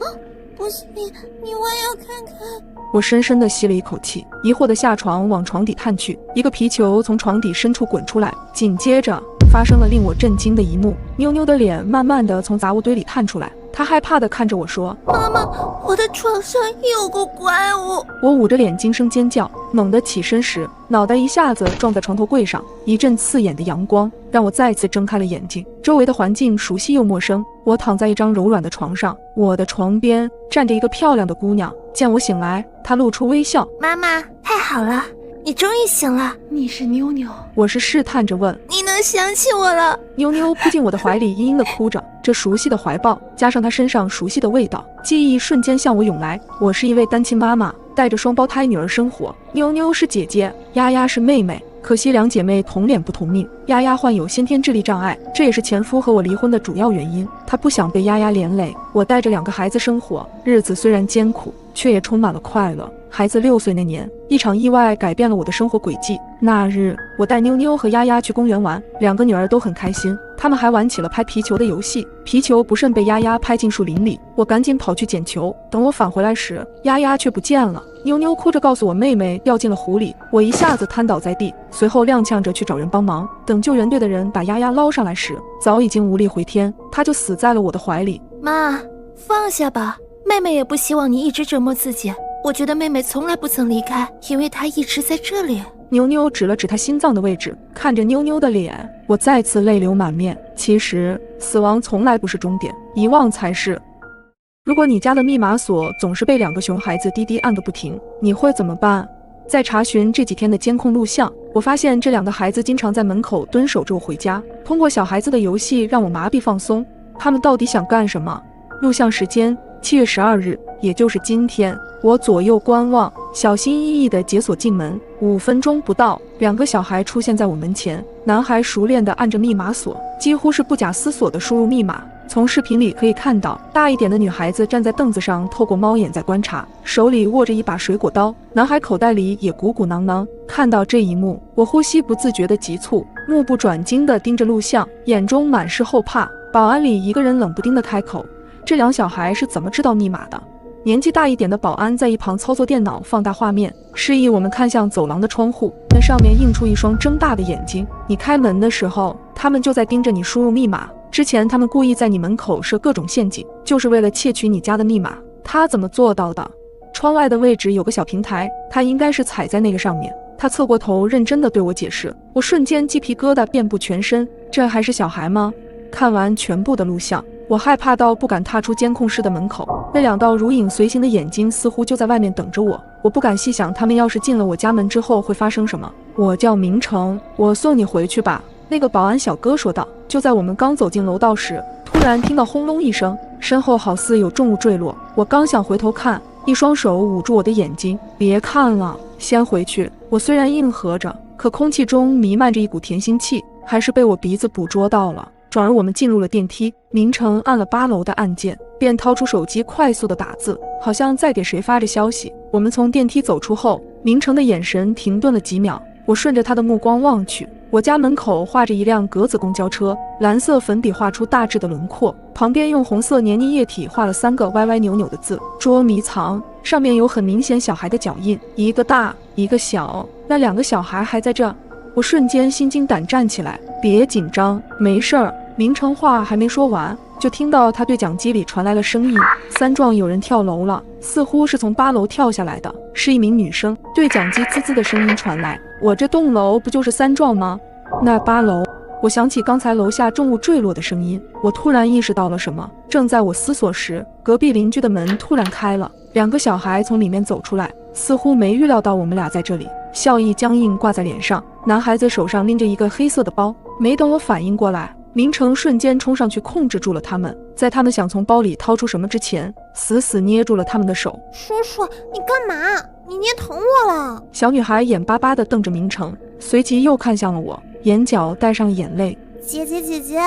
不信你弯腰看看。我深深地吸了一口气，疑惑地下床往床底探去，一个皮球从床底深处滚出来，紧接着发生了令我震惊的一幕，妞妞的脸慢慢地从杂物堆里探出来，她害怕地看着我说：妈妈，我的床上有个怪物。我捂着脸惊声尖叫，猛地起身时，脑袋一下子撞在床头柜上，一阵刺眼的阳光让我再次睁开了眼睛，周围的环境熟悉又陌生。我躺在一张柔软的床上，我的床边站着一个漂亮的姑娘，见我醒来，她露出微笑：妈妈，太好了，你终于醒了。你是妞妞？我是试探着问。你能想起我了？妞妞扑进我的怀里，嘤嘤地哭着，这熟悉的怀抱加上她身上熟悉的味道，记忆瞬间向我涌来。我是一位单亲妈妈，带着双胞胎女儿生活，妞妞是姐姐，丫丫是妹妹。可惜两姐妹同脸不同命，丫丫患有先天智力障碍，这也是前夫和我离婚的主要原因。她不想被丫丫连累。我带着2个孩子生活，日子虽然艰苦，却也充满了快乐。孩子6岁那年，一场意外改变了我的生活轨迹。那日，我带妞妞和丫丫去公园玩，2个女儿都很开心，她们还玩起了拍皮球的游戏。皮球不慎被丫丫拍进树林里，我赶紧跑去捡球。等我返回来时，丫丫却不见了。妞妞哭着告诉我妹妹掉进了湖里，我一下子瘫倒在地，随后踉跄着去找人帮忙。等救援队的人把丫丫捞上来时，早已经无力回天，她就死在了我的怀里。妈，放下吧，妹妹也不希望你一直折磨自己。我觉得妹妹从来不曾离开，因为她一直在这里。妞妞指了指她心脏的位置，看着妞妞的脸，我再次泪流满面。其实，死亡从来不是终点，遗忘才是。如果你家的密码锁总是被2个熊孩子滴滴按个不停，你会怎么办？在查询这几天的监控录像，我发现这2个孩子经常在门口蹲守着我回家，通过小孩子的游戏让我麻痹放松。他们到底想干什么？录像时间7月12日，也就是今天。我左右观望，小心翼翼地解锁进门。5分钟不到，2个小孩出现在我门前，男孩熟练地按着密码锁，几乎是不假思索地输入密码。从视频里可以看到，大一点的女孩子站在凳子上，透过猫眼在观察，手里握着一把水果刀，男孩口袋里也鼓鼓囊囊。看到这一幕，我呼吸不自觉地急促，目不转睛地盯着录像，眼中满是后怕。保安里一个人冷不丁地开口：这2小孩是怎么知道密码的？年纪大一点的保安在一旁操作电脑放大画面，示意我们看向走廊的窗户，那上面映出一双睁大的眼睛。你开门的时候，他们就在盯着你输入密码。之前他们故意在你门口设各种陷阱，就是为了窃取你家的密码。他怎么做到的？窗外的位置有个小平台，他应该是踩在那个上面。他侧过头认真地对我解释，我瞬间鸡皮疙瘩遍布全身。这还是小孩吗？看完全部的录像，我害怕到不敢踏出监控室的门口，那2道如影随形的眼睛似乎就在外面等着我。我不敢细想他们要是进了我家门之后会发生什么。我叫明成，我送你回去吧。那个保安小哥说道。就在我们刚走进楼道时，突然听到轰隆一声，身后好似有重物坠落。我刚想回头看，一双手捂住我的眼睛，别看了，先回去。我虽然应和着，可空气中弥漫着一股甜腥气，还是被我鼻子捕捉到了。转而我们进入了电梯，明成按了8楼的按键，便掏出手机快速的打字，好像在给谁发着消息。我们从电梯走出后，明成的眼神停顿了几秒，我顺着他的目光望去，我家门口画着一辆格子公交车，蓝色粉笔画出大致的轮廓，旁边用红色黏腻液体画了3个歪歪扭扭的字，捉迷藏，上面有很明显小孩的脚印，一个大一个小，那2个小孩还在这。我瞬间心惊胆战起来。别紧张，没事儿。明成话还没说完，就听到他对讲机里传来了声音：三幢有人跳楼了，似乎是从8楼跳下来的，是一名女生。对讲机滋滋的声音传来，我这栋楼不就是3幢吗？那8楼。我想起刚才楼下重物坠落的声音，我突然意识到了什么。正在我思索时，隔壁邻居的门突然开了，2个小孩从里面走出来，似乎没预料到我们俩在这里，笑意僵硬挂在脸上。男孩子手上拎着一个黑色的包，没等我反应过来，明成瞬间冲上去控制住了他们，在他们想从包里掏出什么之前，死死捏住了他们的手。叔叔，你干嘛？你捏疼我了！小女孩眼巴巴地瞪着明成，随即又看向了我，眼角带上眼泪。姐姐，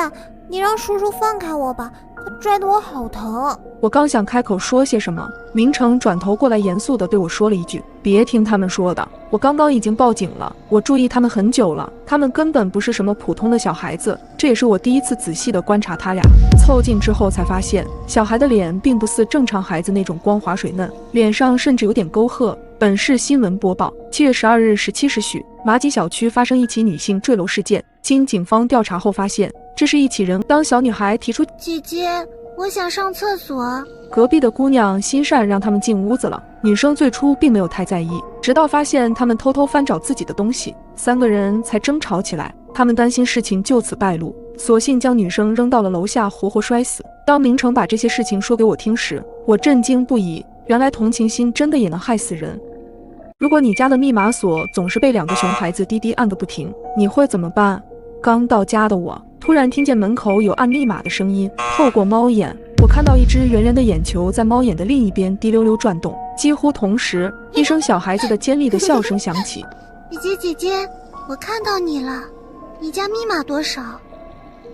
你让叔叔放开我吧，他拽得我好疼。我刚想开口说些什么，明成转头过来严肃地对我说了一句：别听他们说的，我刚刚已经报警了，我注意他们很久了，他们根本不是什么普通的小孩子。这也是我第一次仔细地观察他俩，凑近之后才发现，小孩的脸并不似正常孩子那种光滑水嫩，脸上甚至有点沟壑。本市新闻播报：7月12日17时许，马吉小区发生一起女性坠楼事件。经警方调查后发现，这是一起人。当小女孩提出姐姐，我想上厕所，隔壁的姑娘心善让他们进屋子了。女生最初并没有太在意，直到发现他们偷偷翻找自己的东西，3个人才争吵起来。他们担心事情就此败露，索性将女生扔到了楼下，活活摔死。当明成把这些事情说给我听时，我震惊不已。原来同情心真的也能害死人。如果你家的密码锁总是被2个熊孩子滴滴按个不停，你会怎么办？刚到家的我突然听见门口有按密码的声音，透过猫眼，我看到一只圆圆的眼球在猫眼的另一边滴溜溜转动。几乎同时，一声小孩子的尖利的笑声响起。姐姐，我看到你了，你家密码多少？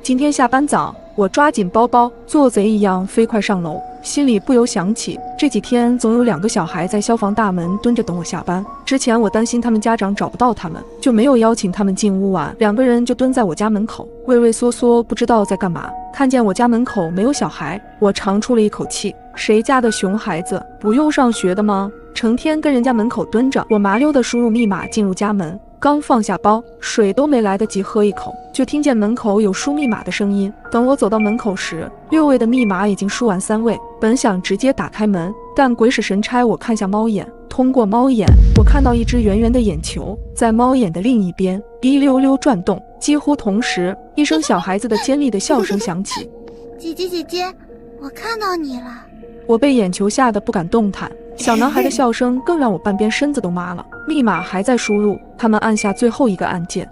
今天下班早，我抓紧包包，做贼一样飞快上楼，心里不由想起，这几天总有2个小孩在消防大门蹲着等我下班。之前我担心他们家长找不到他们，就没有邀请他们进屋玩，2个人就蹲在我家门口，畏畏缩缩，不知道在干嘛。看见我家门口没有小孩，我长出了一口气。谁家的熊孩子不用上学的吗？成天跟人家门口蹲着。我麻溜地输入密码进入家门，刚放下包，水都没来得及喝一口，就听见门口有输密码的声音。等我走到门口时，6位的密码已经输完3位。本想直接打开门，但鬼使神差，我看向猫眼，通过猫眼，我看到一只圆圆的眼球在猫眼的另一边滴溜溜转动。几乎同时，一声小孩子的尖利的笑声响起。姐姐，我看到你了。我被眼球吓得不敢动弹，小男孩的笑声更让我半边身子都麻了。密码还在输入，他们按下最后一个按键，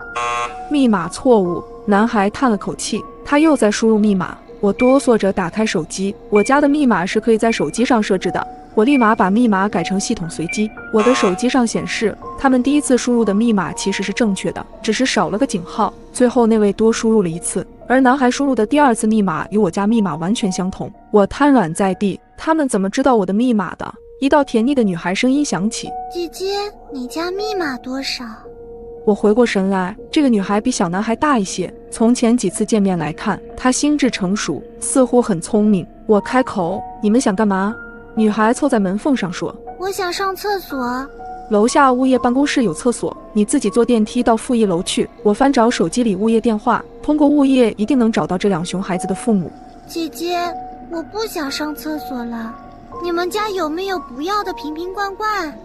密码错误。男孩叹了口气，他又在输入密码。我哆嗦着打开手机，我家的密码是可以在手机上设置的。我立马把密码改成系统随机。我的手机上显示，他们第一次输入的密码其实是正确的，只是少了个井号，最后那位多输入了1次。而男孩输入的第2次密码与我家密码完全相同。我瘫软在地，他们怎么知道我的密码的？一道甜腻的女孩声音响起：姐姐，你家密码多少？我回过神来，这个女孩比小男孩大一些，从前几次见面来看，她心智成熟，似乎很聪明。我开口：你们想干嘛？女孩凑在门缝上说：我想上厕所。楼下物业办公室有厕所，你自己坐电梯到负1楼去。我翻找手机里物业电话，通过物业一定能找到这2熊孩子的父母。姐姐，我不想上厕所了，你们家有没有不要的瓶瓶罐罐？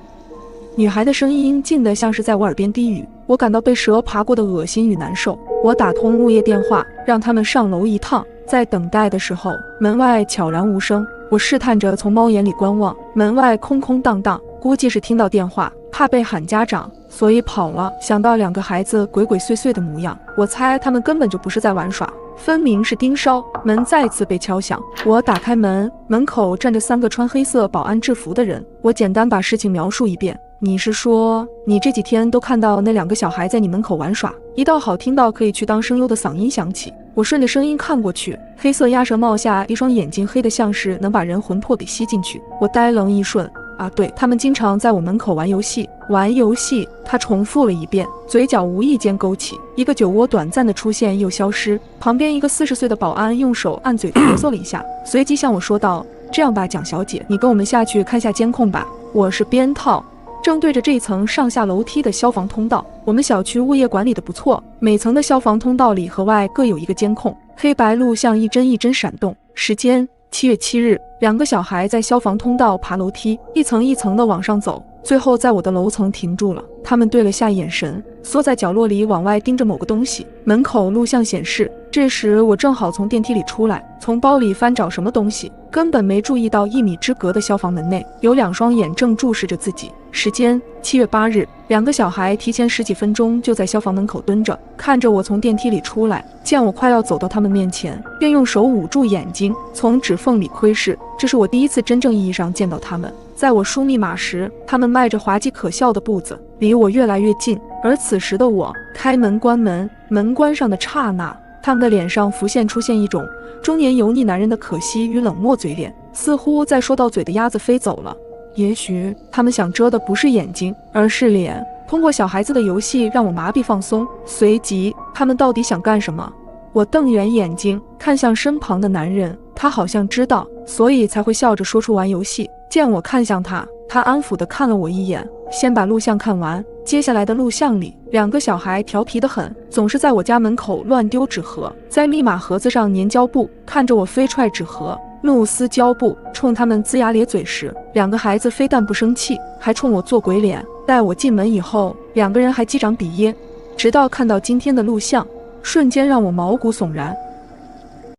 女孩的声音近得像是在我耳边低语，我感到被蛇爬过的恶心与难受。我打通物业电话，让他们上楼一趟。在等待的时候，门外悄然无声。我试探着从猫眼里观望，门外空空荡荡，估计是听到电话，怕被喊家长，所以跑了。想到2个孩子鬼鬼祟祟的模样，我猜他们根本就不是在玩耍，分明是盯梢。门再次被敲响，我打开门，门口站着3个穿黑色保安制服的人。我简单把事情描述一遍。你是说，你这几天都看到那2个小孩在你门口玩耍？一道好听到可以去当声优的嗓音响起。我顺着声音看过去，黑色鸭舌帽下一双眼睛黑得像是能把人魂魄给吸进去。我呆愣一瞬，啊，对，他们经常在我门口玩游戏。玩游戏，他重复了一遍，嘴角无意间勾起，一个酒窝短暂的出现又消失。旁边一个40岁的保安用手按嘴咳嗽了一下，随即向我说道：这样吧，蒋小姐，你跟我们下去看下监控吧。我是边套。正对着这层上下楼梯的消防通道。我们小区物业管理的不错，每层的消防通道里和外各有一个监控，黑白录像一帧一帧闪动。时间7月7日，2个小孩在消防通道爬楼梯，一层一层的往上走，最后在我的楼层停住了。他们对了下眼神，缩在角落里往外盯着某个东西。门口录像显示，这时我正好从电梯里出来，从包里翻找什么东西，根本没注意到1米之隔的消防门内有2双眼正注视着自己。时间7月8日，2个小孩提前10几分钟就在消防门口蹲着，看着我从电梯里出来，见我快要走到他们面前，便用手捂住眼睛，从指缝里窥视。这是我第一次真正意义上见到他们。在我输密码时，他们迈着滑稽可笑的步子离我越来越近，而此时的我开门关门，门关上的刹那，他们的脸上出现一种中年油腻男人的可惜与冷漠嘴脸，似乎在说到嘴的鸭子飞走了。也许他们想遮的不是眼睛，而是脸。通过小孩子的游戏让我麻痹放松，随即他们到底想干什么？我瞪圆眼睛看向身旁的男人，他好像知道，所以才会笑着说出玩游戏。见我看向他，他安抚地看了我一眼，先把录像看完。接下来的录像里，2个小孩调皮得很，总是在我家门口乱丢纸盒，在密码盒子上粘胶布，看着我飞踹纸盒、露丝胶布，冲他们龇牙咧嘴时，2个孩子非但不生气，还冲我做鬼脸。待我进门以后，2个人还击掌比耶。直到看到今天的录像，瞬间让我毛骨悚然。